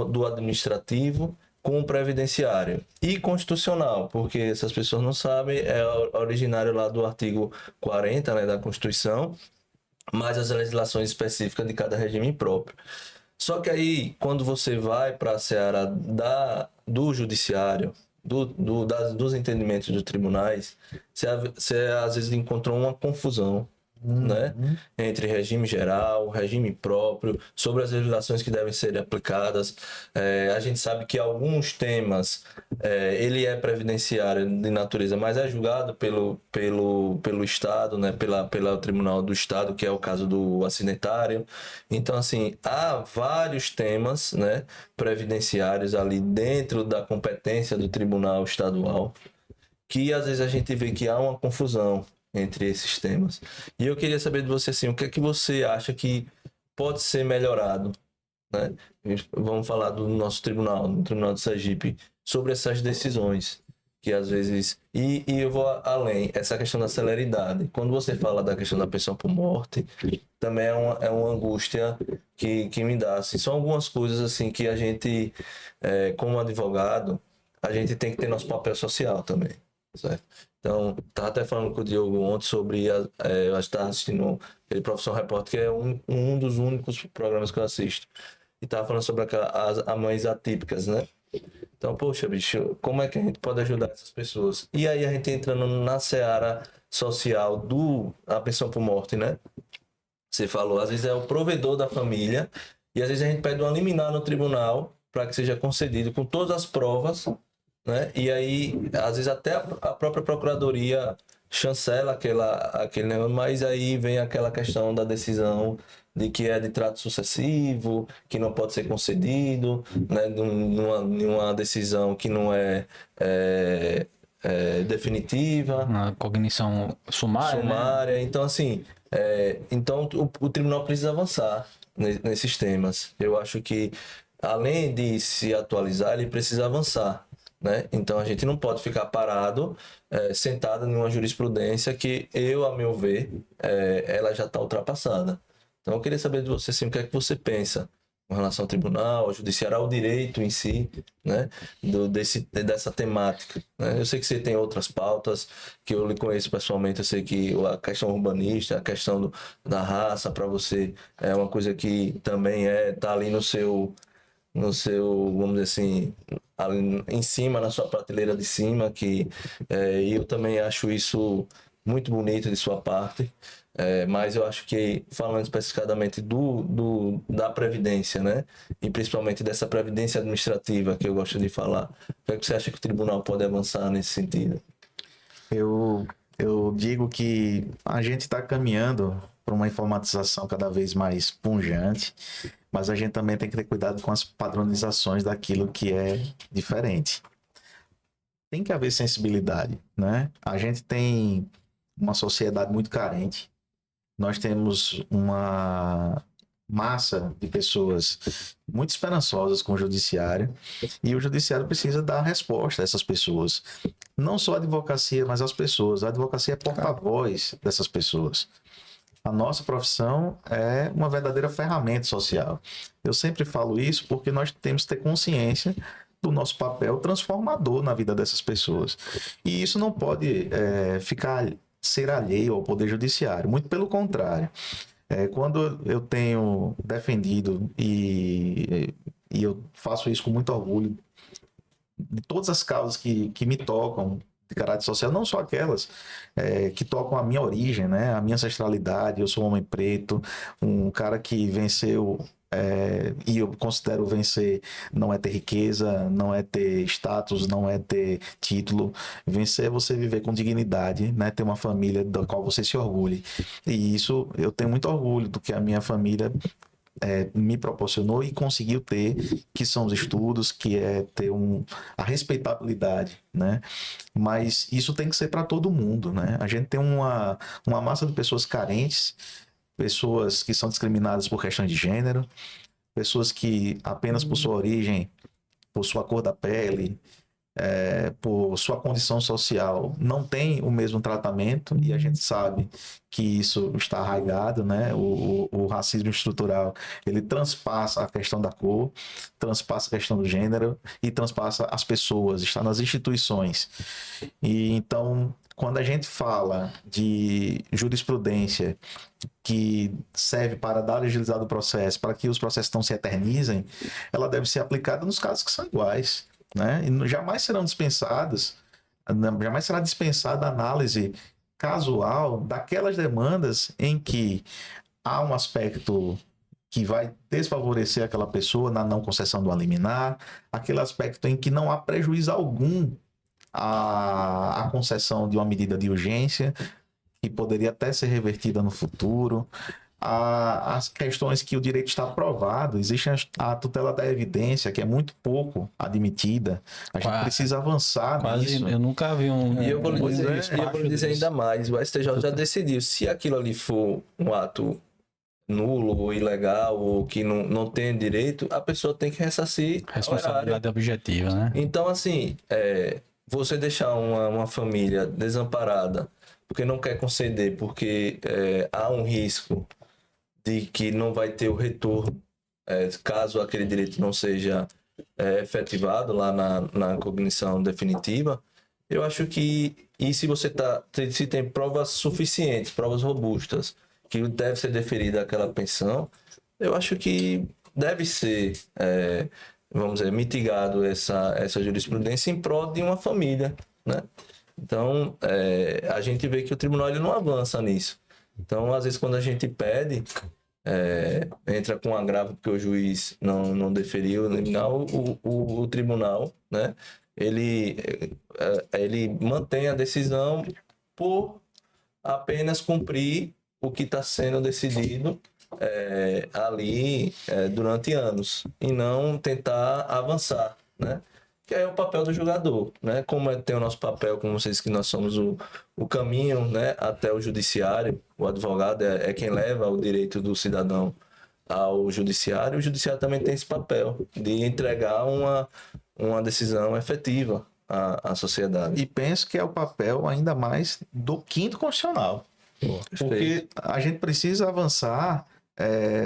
do administrativo, com o previdenciário e constitucional, porque essas pessoas não sabem, é originário lá do artigo 40, né, da Constituição, mas as legislações específicas de cada regime próprio. Só que aí, quando você vai para a seara do judiciário, dos entendimentos dos tribunais, você às vezes encontrou uma confusão, né? Entre regime geral, regime próprio, sobre as legislações que devem ser aplicadas. A gente sabe que alguns temas ele é previdenciário de natureza, mas é julgado pelo Estado, né? pelo Tribunal do Estado, que é o caso do acidentário. Então, assim, há vários temas, né, previdenciários ali dentro da competência do Tribunal Estadual, que às vezes a gente vê que há uma confusão entre esses temas. E eu queria saber de você, assim, o que é que você acha que pode ser melhorado, né? Vamos falar do nosso tribunal, do Tribunal de Sergipe, sobre essas decisões, que às vezes... E eu vou além, essa questão da celeridade. Quando você fala da questão da pensão por morte, também é uma angústia que me dá, assim. São algumas coisas, assim, que a gente, como advogado, a gente tem que ter nosso papel social também, certo? Então, estava até falando com o Diogo ontem sobre, eu estava assistindo aquele Profissão Repórter, que é um dos únicos programas que eu assisto. E estava falando sobre as mães atípicas, né? Então, poxa, bicho, como é que a gente pode ajudar essas pessoas? E aí a gente entrando na seara social a pensão por morte, né? Você falou, às vezes é o provedor da família e às vezes a gente pede uma liminar no tribunal para que seja concedido com todas as provas, né? E aí, às vezes até a própria procuradoria chancela aquele negócio, mas aí vem aquela questão da decisão de que é de trato sucessivo, que não pode ser concedido, né? Numa decisão que não é definitiva.
Na cognição sumária, né?
Sumária. Então, assim, então o tribunal precisa avançar nesses temas. Eu acho que, além de se atualizar, ele precisa avançar, né? Então, a gente não pode ficar parado, sentado em uma jurisprudência que a meu ver, ela já está ultrapassada. Então, eu queria saber de você, assim, o que é que você pensa com relação ao tribunal, ao judiciário, ao direito em si, né? Dessa temática, né? Eu sei que você tem outras pautas, que eu lhe conheço pessoalmente, eu sei que a questão urbanista, a questão da raça, para você, é uma coisa que também tá ali vamos dizer assim, ali em cima, na sua prateleira de cima, e eu também acho isso muito bonito de sua parte. Mas eu acho que, falando especificadamente da Previdência, né? E principalmente dessa Previdência Administrativa que eu gosto de falar, o que você acha que o tribunal pode avançar nesse sentido?
Eu digo que a gente está caminhando para uma informatização cada vez mais pungente, mas a gente também tem que ter cuidado com as padronizações daquilo que é diferente. Tem que haver sensibilidade, né? A gente tem uma sociedade muito carente. Nós temos uma massa de pessoas muito esperançosas com o judiciário e o judiciário precisa dar resposta a essas pessoas. Não só a advocacia, mas as pessoas. A advocacia é porta-voz dessas pessoas. A nossa profissão é uma verdadeira ferramenta social. Eu sempre falo isso porque nós temos que ter consciência do nosso papel transformador na vida dessas pessoas. E isso não pode ser alheio ao Poder Judiciário, muito pelo contrário. Quando eu tenho defendido, e eu faço isso com muito orgulho, de todas as causas que me tocam de caráter social, não só aquelas que tocam a minha origem, né? A minha ancestralidade. Eu sou um homem preto, um cara que venceu, e eu considero vencer não é ter riqueza, não é ter status, não é ter título. Vencer é você viver com dignidade, né? Ter uma família da qual você se orgulhe. E isso, eu tenho muito orgulho do que a minha família me proporcionou e conseguiu ter, que são os estudos, que é ter a respeitabilidade, né? Mas isso tem que ser para todo mundo, né? A gente tem uma massa de pessoas carentes, pessoas que são discriminadas por questões de gênero, pessoas que apenas por sua origem, por sua cor da pele, por sua condição social, não tem o mesmo tratamento, e a gente sabe que isso está arraigado, né? O racismo estrutural, ele transpassa a questão da cor, transpassa a questão do gênero e transpassa as pessoas, está nas instituições. E então, quando a gente fala de jurisprudência que serve para dar agilizado o processo, para que os processos não se eternizem, ela deve ser aplicada nos casos que são iguais, né? E jamais será dispensada a análise casual daquelas demandas em que há um aspecto que vai desfavorecer aquela pessoa na não concessão do liminar, aquele aspecto em que não há prejuízo algum à concessão de uma medida de urgência, que poderia até ser revertida no futuro. As questões que o direito está provado, existe a tutela da evidência, que é muito pouco admitida. A gente precisa avançar nisso.
Eu nunca vi
E eu vou lhe dizer ainda mais, o STJ já decidiu, se aquilo ali for um ato nulo ou ilegal ou que não tem direito, a pessoa tem que ressarcir
responsabilidade objetiva, né?
Então, assim, você deixar uma família desamparada porque não quer conceder, porque há um risco de que não vai ter o retorno, caso aquele direito não seja efetivado lá na cognição definitiva. Eu acho que, e se você se tem provas suficientes, provas robustas, que deve ser deferida aquela pensão, eu acho que deve ser vamos dizer, mitigado essa jurisprudência em prol de uma família, né? Então, a gente vê que o tribunal ele não avança nisso. Então, às vezes, quando a gente pede, entra com agravo porque o juiz não deferiu o liminar, o tribunal, né? Ele mantém a decisão por apenas cumprir o que está sendo decidido ali durante anos e não tentar avançar, né? Que é o papel do julgador, né? Como tem o nosso papel, como vocês que nós somos o caminho, né, até o judiciário, o advogado é quem leva o direito do cidadão ao judiciário, o judiciário também tem esse papel de entregar uma decisão efetiva à sociedade.
E penso que é o papel ainda mais do quinto constitucional. Porque a gente precisa avançar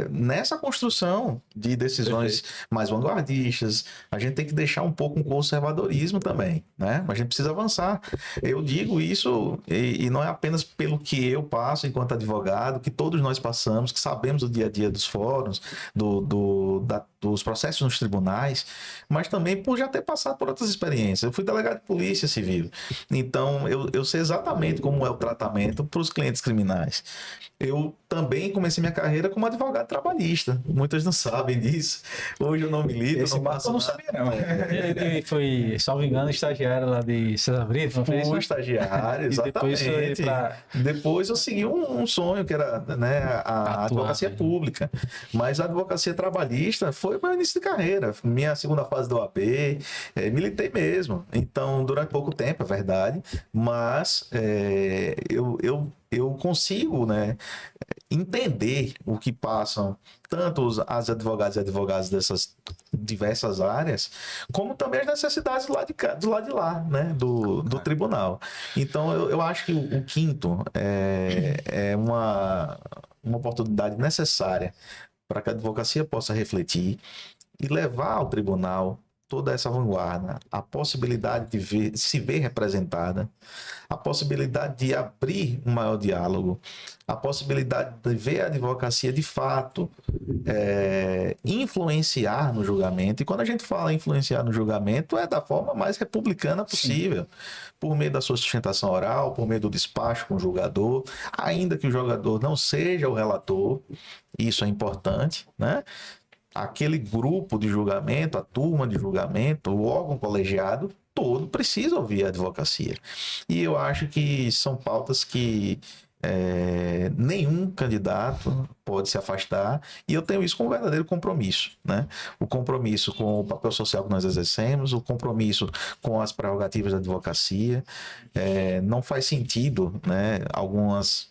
nessa construção de decisões mais vanguardistas. A gente tem que deixar um pouco um conservadorismo também, né? Mas a gente precisa avançar. Eu digo isso e não é apenas pelo que eu passo enquanto advogado, que todos nós passamos, que sabemos o dia a dia dos fóruns, dos processos nos tribunais, mas também por já ter passado por outras experiências. Eu fui delegado de polícia civil, então eu sei exatamente como é o tratamento para os clientes criminais. Eu também comecei minha carreira como advogado trabalhista. Muitos não sabem disso. Hoje eu não milito,
Esse marco eu não sabia, não.
Ele foi, salvo engano, estagiário lá de César Brito, não foi isso?
Fui estagiário, exatamente. Depois eu segui um sonho, que era, né, a advocacia pública. Mas a advocacia trabalhista foi o meu início de carreira. Minha segunda fase da OAB, militei mesmo. Então, durante pouco tempo, é verdade, mas eu consigo, né, entender o que passam tanto as advogadas e advogados dessas diversas áreas, como também as necessidades do lado de lá, né, do tribunal. Então, eu acho que o quinto é uma oportunidade necessária para que a advocacia possa refletir e levar ao tribunal toda essa vanguarda, a possibilidade de se ver representada, a possibilidade de abrir um maior diálogo, a possibilidade de ver a advocacia de fato influenciar no julgamento. E quando a gente fala influenciar no julgamento, é da forma mais republicana possível. Sim. Por meio da sua sustentação oral, por meio do despacho com o julgador, ainda que o julgador não seja o relator, isso é importante, né? Aquele grupo de julgamento, a turma de julgamento, o órgão colegiado, todo precisa ouvir a advocacia. E eu acho que são pautas que nenhum candidato pode se afastar, e eu tenho isso como um verdadeiro compromisso, né? O compromisso com o papel social que nós exercemos, o compromisso com as prerrogativas da advocacia. Não faz sentido, né, alguns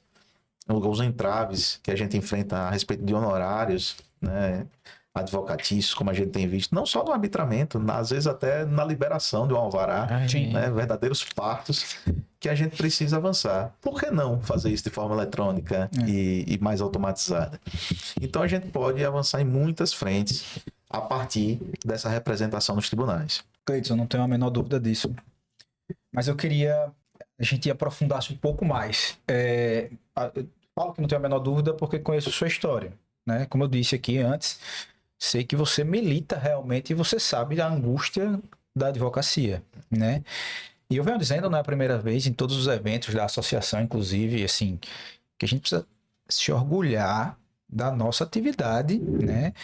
entraves que a gente enfrenta a respeito de honorários, né, advocatícios, como a gente tem visto, não só no arbitramento, às vezes até na liberação de um alvará, né, verdadeiros partos que a gente precisa avançar. Por que não fazer isso de forma eletrônica e mais automatizada? Então a gente pode avançar em muitas frentes a partir dessa representação nos tribunais.
Cleiton, eu não tenho a menor dúvida disso. Mas eu queria a gente aprofundasse um pouco mais. Eu falo que não tenho a menor dúvida porque conheço sua história, né? Como eu disse aqui antes, sei que você milita realmente e você sabe da angústia da advocacia, né? E eu venho dizendo, não é a primeira vez, em todos os eventos da associação, inclusive, assim, que a gente precisa se orgulhar da nossa atividade, né?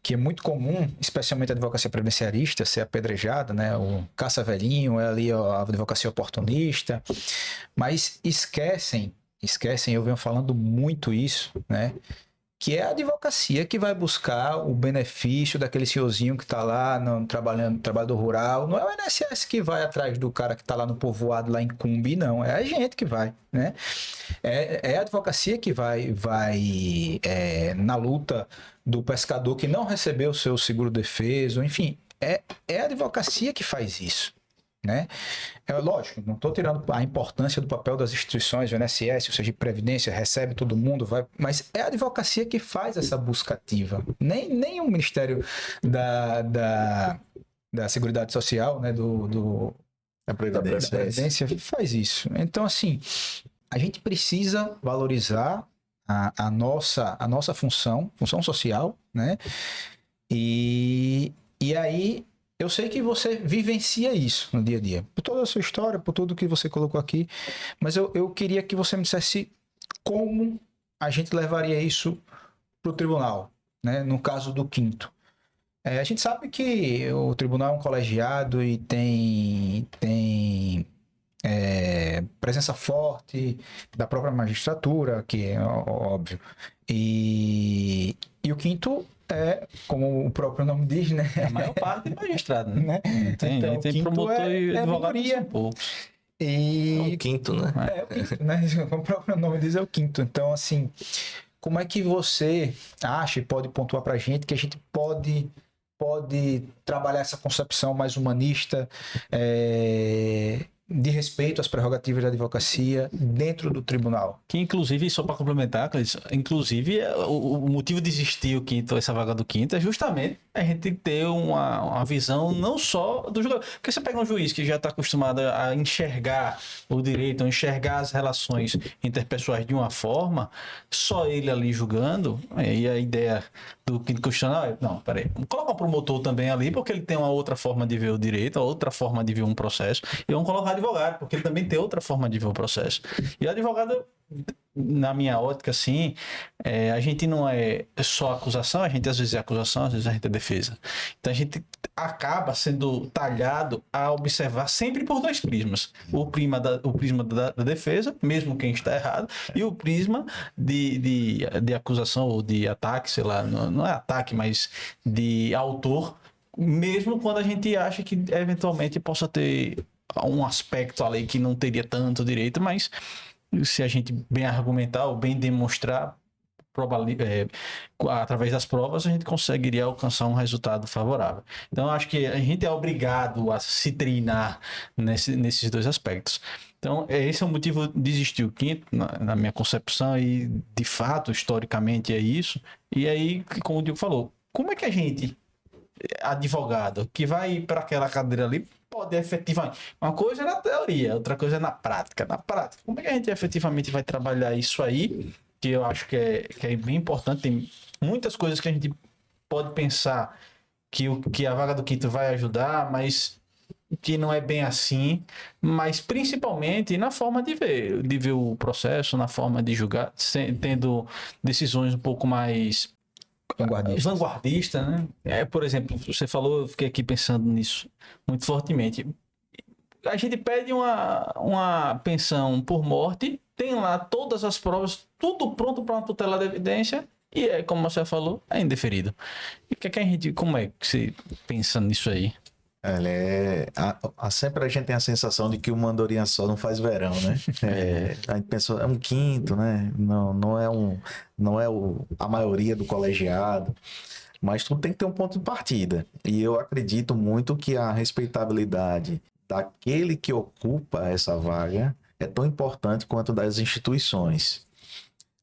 Que é muito comum, especialmente a advocacia previdenciarista, ser apedrejada, né? O caça-velhinho, é ali a advocacia oportunista, mas esquecem, eu venho falando muito isso, né? Que é a advocacia que vai buscar o benefício daquele senhorzinho que está lá trabalhando no trabalho rural. Não é o INSS que vai atrás do cara que está lá no povoado, lá em Cumbi, não. É a gente que vai, né? É a advocacia que vai na luta do pescador que não recebeu o seu seguro-defeso, enfim. É a advocacia que faz isso, né? Lógico, não estou tirando a importância do papel das instituições, o INSS, ou seja, de previdência, recebe todo mundo, mas é a advocacia que faz essa busca ativa. Nem o Ministério da Seguridade Social, né, da Previdência faz isso. Então, assim, a gente precisa valorizar a nossa função social, né? E E aí, eu sei que você vivencia isso no dia a dia, por toda a sua história, por tudo que você colocou aqui, mas eu queria que você me dissesse como a gente levaria isso para o tribunal, né? No caso do quinto. A gente sabe que o tribunal é um colegiado e tem presença forte da própria magistratura, que é óbvio. E o quinto é, como o próprio nome diz, né?
A maior parte é magistrado, né?
Né?
Tem,
Então,
tem
quinto
promotor e
é
advogado,
minoria.
são poucos.
É
E
o quinto, né?
é o quinto, né? Como o próprio nome diz, é o quinto. Então, assim, como é que você acha e pode pontuar pra gente que a gente pode trabalhar essa concepção mais humanista, de respeito às prerrogativas da advocacia dentro do tribunal?
Que inclusive, só para complementar, Cleiton, inclusive o motivo de existir o quinto, essa vaga do quinto, é justamente a gente ter uma visão não só do jogador. Porque você pega um juiz que já está acostumado a enxergar o direito, a enxergar as relações interpessoais de uma forma, só ele ali julgando, aí a ideia do quinto constitucional é, não, peraí, coloca um promotor também ali, porque ele tem uma outra forma de ver o direito, outra forma de ver um processo, e vamos colocar advogado, porque ele também tem outra forma de ver o processo. E o advogado, na minha ótica, assim, a gente não é só acusação, a gente às vezes é acusação, às vezes a gente é defesa. Então a gente acaba sendo talhado a observar sempre por dois prismas. O prisma da defesa, mesmo quem está errado, e o prisma de acusação ou de ataque, sei lá, não é ataque, mas de autor, mesmo quando a gente acha que eventualmente possa ter um aspecto ali que não teria tanto direito, mas se a gente bem argumentar ou bem demonstrar através das provas, a gente conseguiria alcançar um resultado favorável. Então, eu acho que a gente é obrigado a se treinar nesses dois aspectos. Então, esse é o motivo de existir o quinto, na minha concepção, e de fato, historicamente, é isso. E aí, como o Diego falou, como é que a gente, advogado, que vai para aquela cadeira ali, pode efetivamente... Uma coisa é na teoria, outra coisa é na prática. Na prática, como é que a gente efetivamente vai trabalhar isso aí? Que eu acho que é bem importante. Tem muitas coisas que a gente pode pensar que a vaga do quinto vai ajudar, mas que não é bem assim, mas principalmente na forma de ver o processo, na forma de julgar, tendo decisões um pouco mais vanguardista, né? Por exemplo, você falou, eu fiquei aqui pensando nisso muito fortemente. A gente pede uma pensão por morte, tem lá todas as provas, tudo pronto para uma tutela de evidência, e como você falou, é indeferido. E como é que você pensa nisso aí?
Sempre a gente tem a sensação de que uma andorinha só não faz verão, né? A gente pensou, é um quinto, né? Não é a maioria do colegiado, mas tudo tem que ter um ponto de partida. E eu acredito muito que a respeitabilidade daquele que ocupa essa vaga é tão importante quanto das instituições.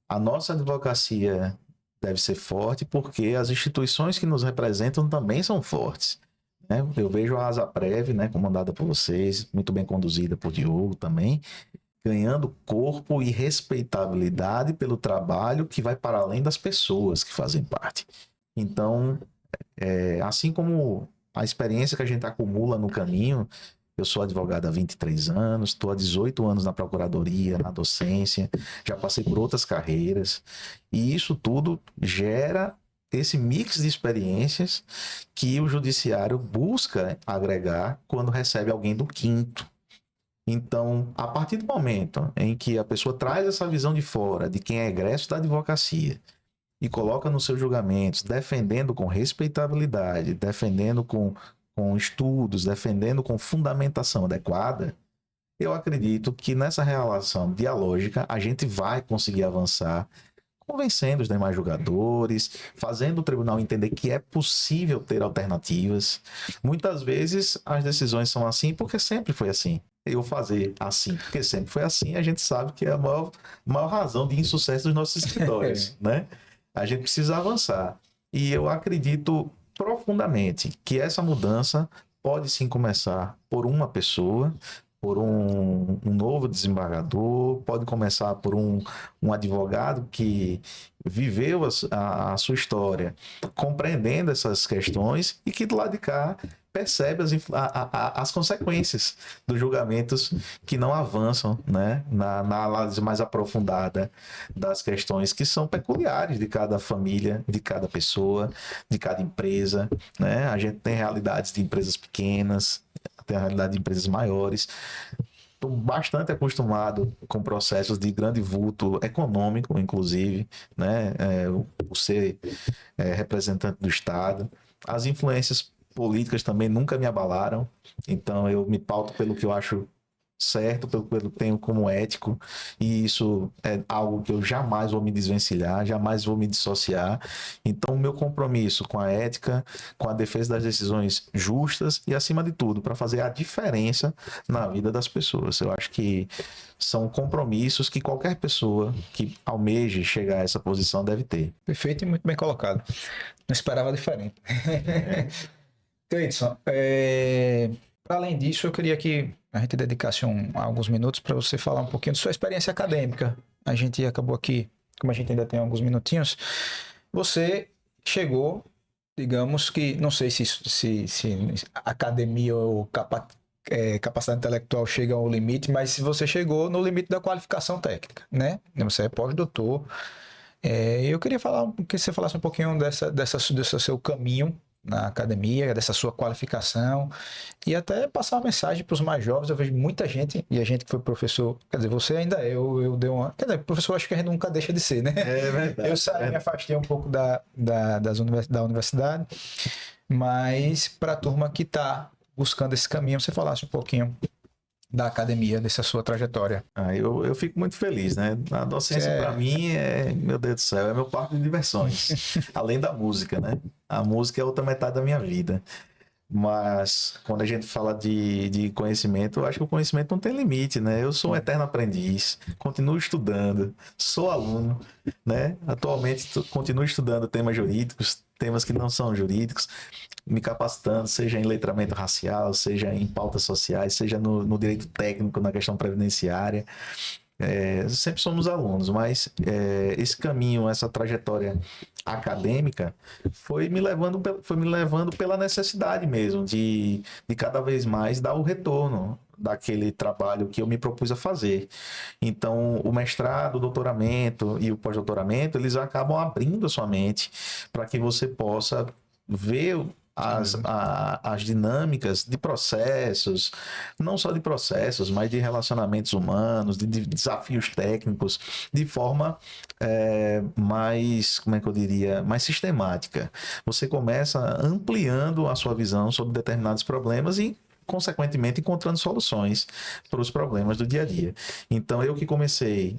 A nossa advocacia deve ser forte porque as instituições que nos representam também são fortes. Eu vejo a ASAPREV, né, comandada por vocês, muito bem conduzida por Diogo também, ganhando corpo e respeitabilidade pelo trabalho que vai para além das pessoas que fazem parte. Então, assim como a experiência que a gente acumula no caminho, eu sou advogado há 23 anos, estou há 18 anos na procuradoria, na docência, já passei por outras carreiras, e isso tudo gera esse mix de experiências que o judiciário busca agregar quando recebe alguém do quinto. Então, a partir do momento em que a pessoa traz essa visão de fora, de quem é egresso da advocacia, e coloca nos seus julgamentos, defendendo com respeitabilidade, defendendo com estudos, defendendo com fundamentação adequada, eu acredito que nessa relação dialógica a gente vai conseguir avançar, convencendo os demais julgadores, fazendo o tribunal entender que é possível ter alternativas. Muitas vezes as decisões são assim porque sempre foi assim. Eu fazer assim porque sempre foi assim, a gente sabe que é a maior razão de insucesso dos nossos escritórios, né? A gente precisa avançar. E eu acredito profundamente que essa mudança pode sim começar por uma pessoa, por um novo desembargador, pode começar por um advogado que viveu a sua história, compreendendo essas questões e que do lado de cá percebe as consequências dos julgamentos que não avançam, né, na análise mais aprofundada das questões que são peculiares de cada família, de cada pessoa, de cada empresa, né? A gente tem realidades de empresas pequenas, tem a realidade de empresas maiores. Estou bastante acostumado com processos de grande vulto econômico, inclusive, né? Por ser representante do Estado. As influências políticas também nunca me abalaram, então eu me pauto pelo que eu acho certo, pelo que eu tenho como ético, e isso é algo que eu jamais vou me desvencilhar, jamais vou me dissociar. Então, o meu compromisso com a ética, com a defesa das decisões justas e, acima de tudo, para fazer a diferença na vida das pessoas. Eu acho que são compromissos que qualquer pessoa que almeje chegar a essa posição deve ter.
Perfeito e muito bem colocado. Não esperava diferente. Cleidson, para além disso, eu queria que a gente dedicasse alguns minutos para você falar um pouquinho de sua experiência acadêmica. A gente acabou aqui, como a gente ainda tem alguns minutinhos, você chegou, digamos que, não sei se academia ou capacidade intelectual chega ao limite, mas se você chegou no limite da qualificação técnica, né? Você é pós-doutor. Eu queria que você falasse um pouquinho desse seu caminho na academia, dessa sua qualificação, e até passar uma mensagem para os mais jovens. Eu vejo muita gente, e a gente que foi professor, quer dizer, você ainda é, eu dei uma... Quer dizer, professor, acho que a gente nunca deixa de ser, né?
É verdade.
Eu saí, me afastei um pouco da universidade, mas para a turma que está buscando esse caminho, você falasse um pouquinho da academia, dessa sua trajetória.
Eu fico muito feliz, né? A docência para mim meu Deus do céu, é meu parque de diversões. Além da música, né? A música é outra metade da minha vida. Mas quando a gente fala de conhecimento, eu acho que o conhecimento não tem limite, né? Eu sou um eterno aprendiz, continuo estudando, sou aluno, né? Atualmente continuo estudando temas jurídicos, temas que não são jurídicos, me capacitando, seja em letramento racial, seja em pautas sociais, seja no direito técnico, na questão previdenciária. Sempre somos alunos, mas esse caminho, essa trajetória acadêmica foi me levando pela necessidade mesmo de cada vez mais dar o retorno daquele trabalho que eu me propus a fazer. Então, o mestrado, o doutoramento e o pós-doutoramento, eles acabam abrindo a sua mente para que você possa ver as dinâmicas de processos, não só de processos, mas de relacionamentos humanos, de desafios técnicos, de forma mais, como é que eu diria, mais sistemática. Você começa ampliando a sua visão sobre determinados problemas e, consequentemente, encontrando soluções para os problemas do dia a dia. Então, eu que comecei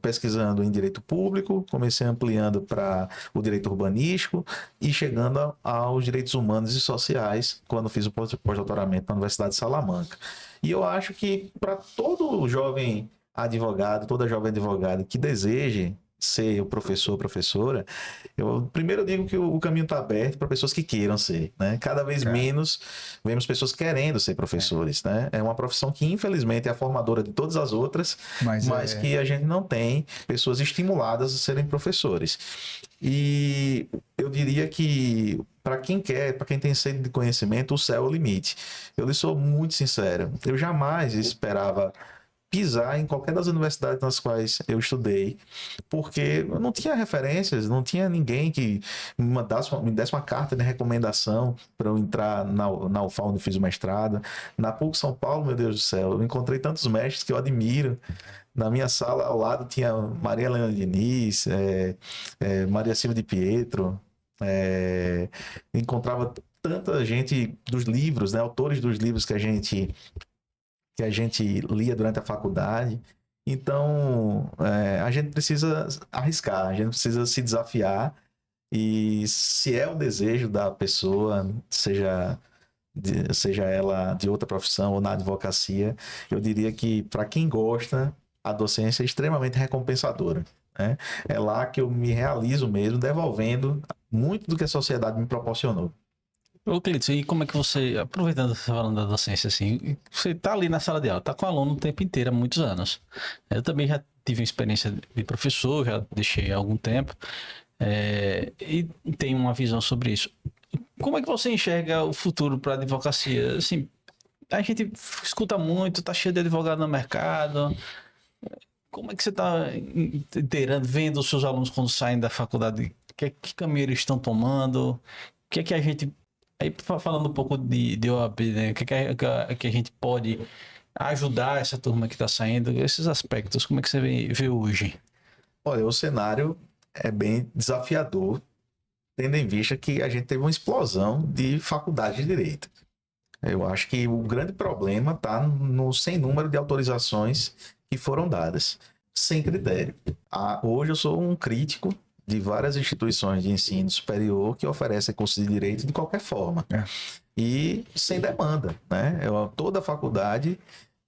pesquisando em direito público, comecei ampliando para o direito urbanístico e chegando aos direitos humanos e sociais quando fiz o pós-doutoramento na Universidade de Salamanca. E eu acho que para todo jovem advogado, toda jovem advogada que deseje ser o professor ou professora, eu primeiro digo que o caminho está aberto para pessoas que queiram ser, né? Cada vez menos vemos pessoas querendo ser professores, né? É uma profissão que infelizmente é a formadora de todas as outras, mas que a gente não tem pessoas estimuladas a serem professores. E eu diria que para quem quer, para quem tem sede de conhecimento, o céu é o limite. Eu lhe sou muito sincero, eu jamais esperava pisar em qualquer das universidades nas quais eu estudei, porque eu não tinha referências, não tinha ninguém que me desse uma carta de recomendação para eu entrar na UFAL, onde fiz o mestrado. Na PUC São Paulo, meu Deus do céu, eu encontrei tantos mestres que eu admiro. Na minha sala, ao lado, tinha Maria Helena Diniz, Maria Silva de Pietro, encontrava tanta gente dos livros, né, autores dos livros que a gente lia durante a faculdade. Então, a gente precisa arriscar, a gente precisa se desafiar, e se é o desejo da pessoa, seja ela de outra profissão ou na advocacia, eu diria que para quem gosta, a docência é extremamente recompensadora, né? É lá que eu me realizo mesmo, devolvendo muito do que a sociedade me proporcionou.
Ô, Cleiton, e como é que você, aproveitando você falando da docência, assim, você tá ali na sala de aula, tá com aluno o tempo inteiro, há muitos anos. Eu também já tive uma experiência de professor, já deixei há algum tempo, e tenho uma visão sobre isso. Como é que você enxerga o futuro para a advocacia? Assim, a gente escuta muito, tá cheio de advogado no mercado. Como é que você está inteirando, vendo os seus alunos quando saem da faculdade? Que caminho eles estão tomando? O que é que a gente... Aí, falando um pouco de OAB, né? O que é que a gente pode ajudar essa turma que está saindo? Esses aspectos, como é que você vê hoje?
Olha, o cenário é bem desafiador, tendo em vista que a gente teve uma explosão de faculdade de direito. Eu acho que o grande problema está no sem número de autorizações que foram dadas, sem critério. Hoje eu sou um crítico de várias instituições de ensino superior que oferecem curso de direito de qualquer forma. E sem demanda, né? Toda faculdade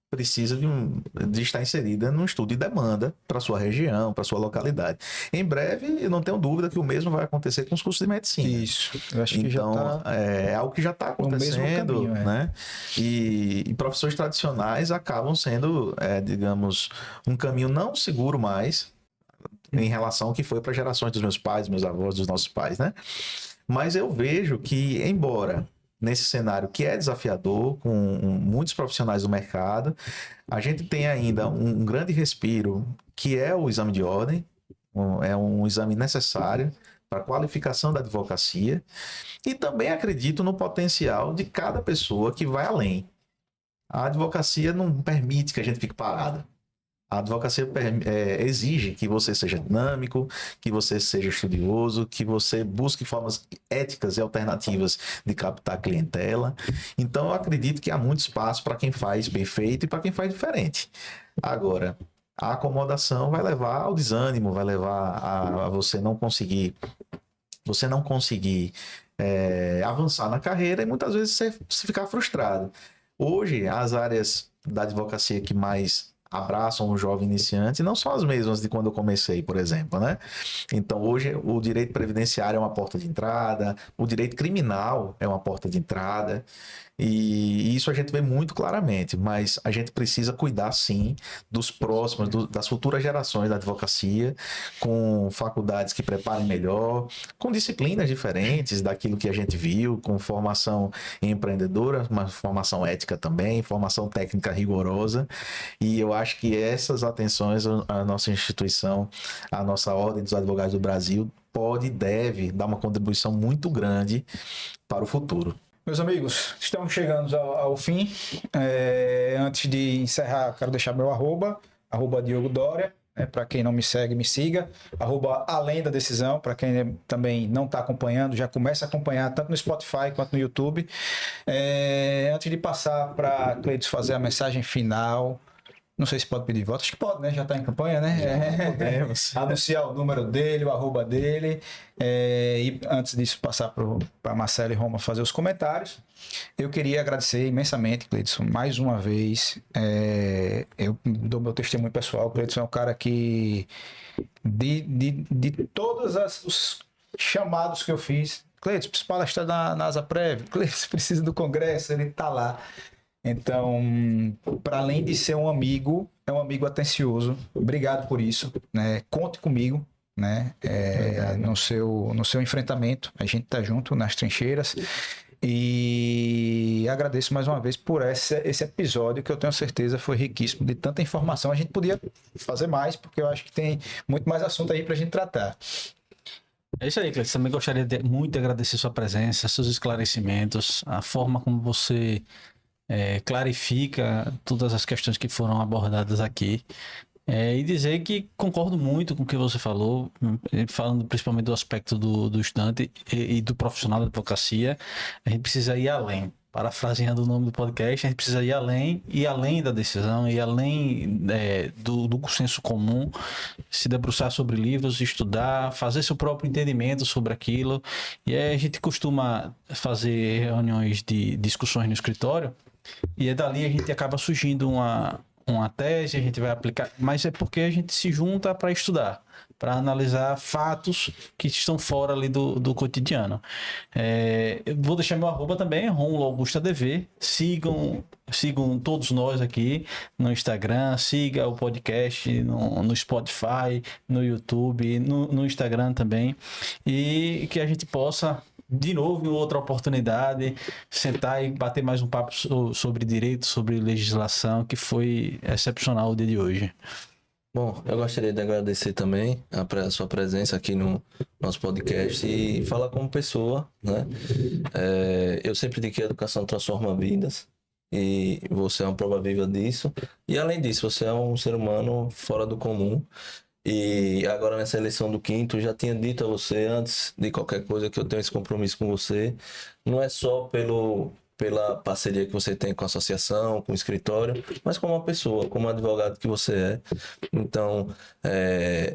precisa de estar inserida num estudo de demanda para sua região, para sua localidade. Em breve, eu não tenho dúvida que o mesmo vai acontecer com os cursos de medicina.
Isso, eu acho que
então,
já tá
é algo que já está acontecendo,
caminho,
né? E professores tradicionais acabam sendo, digamos, um caminho não seguro mais em relação ao que foi para gerações dos meus pais, meus avós, dos nossos pais, né? Mas eu vejo que, embora nesse cenário que é desafiador, com muitos profissionais do mercado, a gente tem ainda um grande respiro, que é o exame de ordem, é um exame necessário para a qualificação da advocacia, e também acredito no potencial de cada pessoa que vai além. A advocacia não permite que a gente fique parado. A advocacia exige que você seja dinâmico, que você seja estudioso, que você busque formas éticas e alternativas de captar clientela. Então, eu acredito que há muito espaço para quem faz bem feito e para quem faz diferente. Agora, a acomodação vai levar ao desânimo, vai levar a você não conseguir avançar na carreira e muitas vezes você ficar frustrado. Hoje, as áreas da advocacia que mais abraçam o jovem iniciante não são as mesmas de quando eu comecei, por exemplo, né? Então, hoje, o direito previdenciário é uma porta de entrada, o direito criminal é uma porta de entrada, e isso a gente vê muito claramente, mas a gente precisa cuidar, sim, dos próximos, das futuras gerações da advocacia, com faculdades que preparem melhor, com disciplinas diferentes daquilo que a gente viu, com formação empreendedora, uma formação ética também, formação técnica rigorosa, e eu acho que essas atenções a nossa instituição, a nossa Ordem dos Advogados do Brasil, pode e deve dar uma contribuição muito grande para o futuro.
Meus amigos, estamos chegando ao fim. Antes de encerrar, quero deixar meu arroba Diogo Doria. Para quem não me segue, me siga. @além da decisão. Para quem também não está acompanhando, já começa a acompanhar tanto no Spotify quanto no YouTube. Antes de passar para Cleiton fazer a mensagem final, não sei se pode pedir voto, acho que pode, né? Já está em campanha, né?
Podemos.
Anunciar o número dele, o arroba dele. E antes disso, passar para Marcelo e Roma fazer os comentários. Eu queria agradecer imensamente, Cleiton, mais uma vez. Eu dou meu testemunho pessoal. Cleiton é um cara que, de todos os chamados que eu fiz, Cleiton, precisa palestrar na ASAPREV, Cleiton, precisa do congresso, ele está lá. Então, para além de ser um amigo, é um amigo atencioso. Obrigado por isso, né? Conte comigo, né? No seu enfrentamento. A gente tá junto nas trincheiras. E agradeço mais uma vez por esse episódio, que eu tenho certeza foi riquíssimo de tanta informação. A gente podia fazer mais, porque eu acho que tem muito mais assunto aí para a gente tratar.
É isso aí, Cleiton. Também gostaria muito de agradecer sua presença, seus esclarecimentos, a forma como você clarifica todas as questões que foram abordadas aqui. E dizer que concordo muito com o que você falou, falando principalmente do aspecto do estudante e do profissional da advocacia. A gente precisa ir além. Parafraseando o nome do podcast, a gente precisa ir além da decisão, ir além do senso comum, se debruçar sobre livros, estudar, fazer seu próprio entendimento sobre aquilo. E aí a gente costuma fazer reuniões de discussões no escritório, e dali a gente acaba surgindo uma tese, a gente vai aplicar, mas é porque a gente se junta para estudar, para analisar fatos que estão fora ali do cotidiano. Eu vou deixar meu arroba também, Romulo Augusto ADV. Sigam todos nós aqui no Instagram, siga o podcast no Spotify, no YouTube, no Instagram também, e que a gente possa, de novo, em outra oportunidade, sentar e bater mais um papo sobre direito, sobre legislação, que foi excepcional o dia de hoje.
Bom, eu gostaria de agradecer também a sua presença aqui no nosso podcast e falar como pessoa, né? Eu sempre digo que a educação transforma vidas e você é uma prova viva disso. E além disso, você é um ser humano fora do comum. E agora nessa eleição do quinto, eu já tinha dito a você antes de qualquer coisa que eu tenho esse compromisso com você. Não é só pela parceria que você tem com a associação, com o escritório, mas como uma pessoa, como advogado que você é. Então,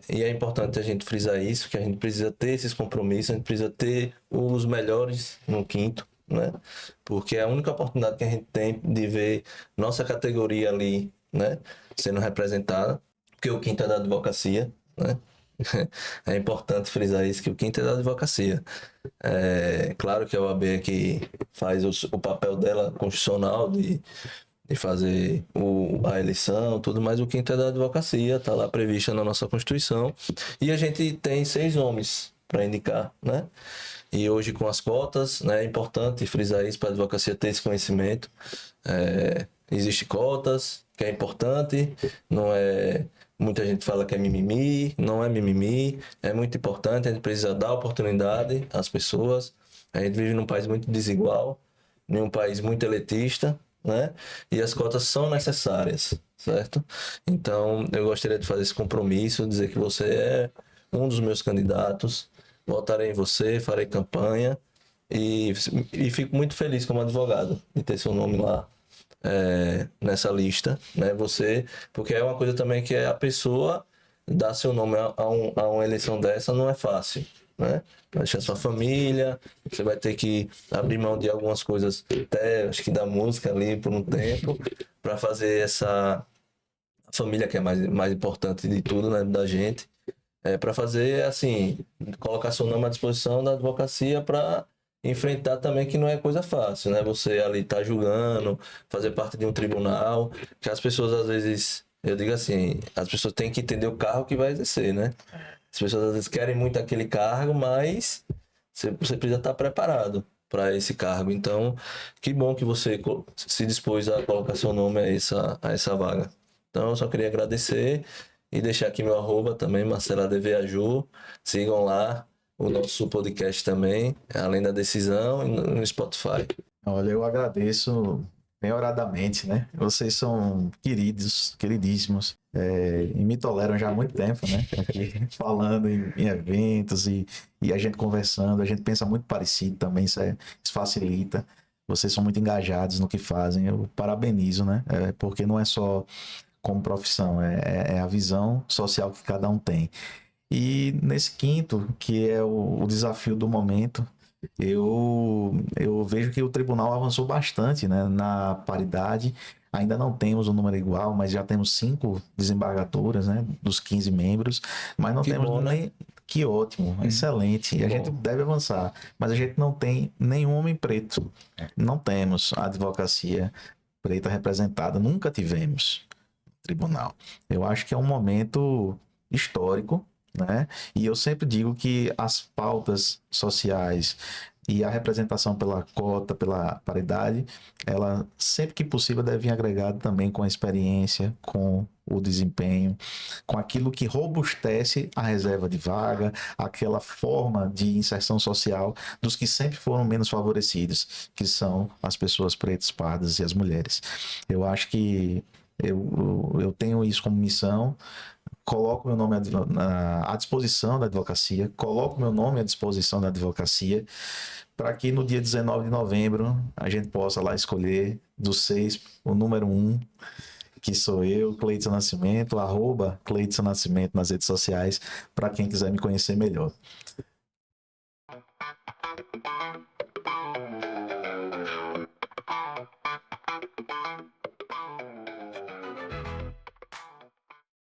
e é importante a gente frisar isso, que a gente precisa ter esses compromissos, a gente precisa ter os melhores no quinto, né? Porque é a única oportunidade que a gente tem de ver nossa categoria ali, né, sendo representada, porque o quinto é da advocacia, né? É importante frisar isso, que o quinto é da advocacia. Claro que a OAB é que faz o papel dela constitucional de fazer a eleição, tudo, mas o quinto é da advocacia, está lá prevista na nossa Constituição. E a gente tem 6 nomes para indicar, né? E hoje com as cotas, né, é importante frisar isso para a advocacia ter esse conhecimento. Existem cotas, que é importante, não é... Muita gente fala que é mimimi, não é mimimi, é muito importante, a gente precisa dar oportunidade às pessoas. A gente vive num país muito desigual, em um país muito elitista, né? E as cotas são necessárias, certo? Então, eu gostaria de fazer esse compromisso, dizer que você é um dos meus candidatos, votarei em você, farei campanha e fico muito feliz como advogado de ter seu nome lá nessa lista, né? Você, porque é uma coisa também que a pessoa dar seu nome a uma eleição dessa não é fácil, né? Vai deixar sua família, você vai ter que abrir mão de algumas coisas, até acho que da música ali por um tempo, para fazer essa família que é mais importante de tudo, né, da gente, para fazer assim, colocar seu nome à disposição da advocacia para enfrentar também, que não é coisa fácil, né? Você ali tá julgando, fazer parte de um tribunal, que as pessoas às vezes, eu digo assim, as pessoas têm que entender o cargo que vai exercer, né? As pessoas às vezes querem muito aquele cargo, mas você precisa estar preparado para esse cargo. Então, que bom que você se dispôs a colocar seu nome a essa vaga. Então, eu só queria agradecer e deixar aqui meu arroba também, Marcelo ADV. Sigam lá o nosso podcast também, além da decisão, no Spotify.
Olha, eu agradeço bem-horadamente, né? Vocês são queridos, queridíssimos, e me toleram já há muito tempo, né? Aqui, falando em eventos e a gente conversando, a gente pensa muito parecido também, isso facilita. Vocês são muito engajados no que fazem, eu parabenizo, né? Porque não é só como profissão, é a visão social que cada um tem. E nesse quinto, que é o desafio do momento, eu vejo que o tribunal avançou bastante, né, na paridade. Ainda não temos um número igual, mas já temos 5 desembargadoras, né, dos 15 membros, mas não
Que
temos
bom, né?
nem... Que ótimo, excelente. E a gente deve avançar, mas a gente não tem nenhum homem preto. Não temos a advocacia preta representada, nunca tivemos no tribunal. Eu acho que é um momento histórico, né? E eu sempre digo que as pautas sociais e a representação pela cota, pela paridade, ela sempre que possível deve vir agregado também com a experiência, com o desempenho, com aquilo que robustece a reserva de vaga, aquela forma de inserção social dos que sempre foram menos favorecidos, que são as pessoas pretas, pardas e as mulheres. Eu acho que eu tenho isso como missão. Coloco meu nome à disposição da advocacia, coloco meu nome à disposição da advocacia, para que no dia 19 de novembro a gente possa lá escolher dos 6 o número 1, que sou eu, Cleidson Nascimento, @Cleidson Nascimento nas redes sociais, para quem quiser me conhecer melhor.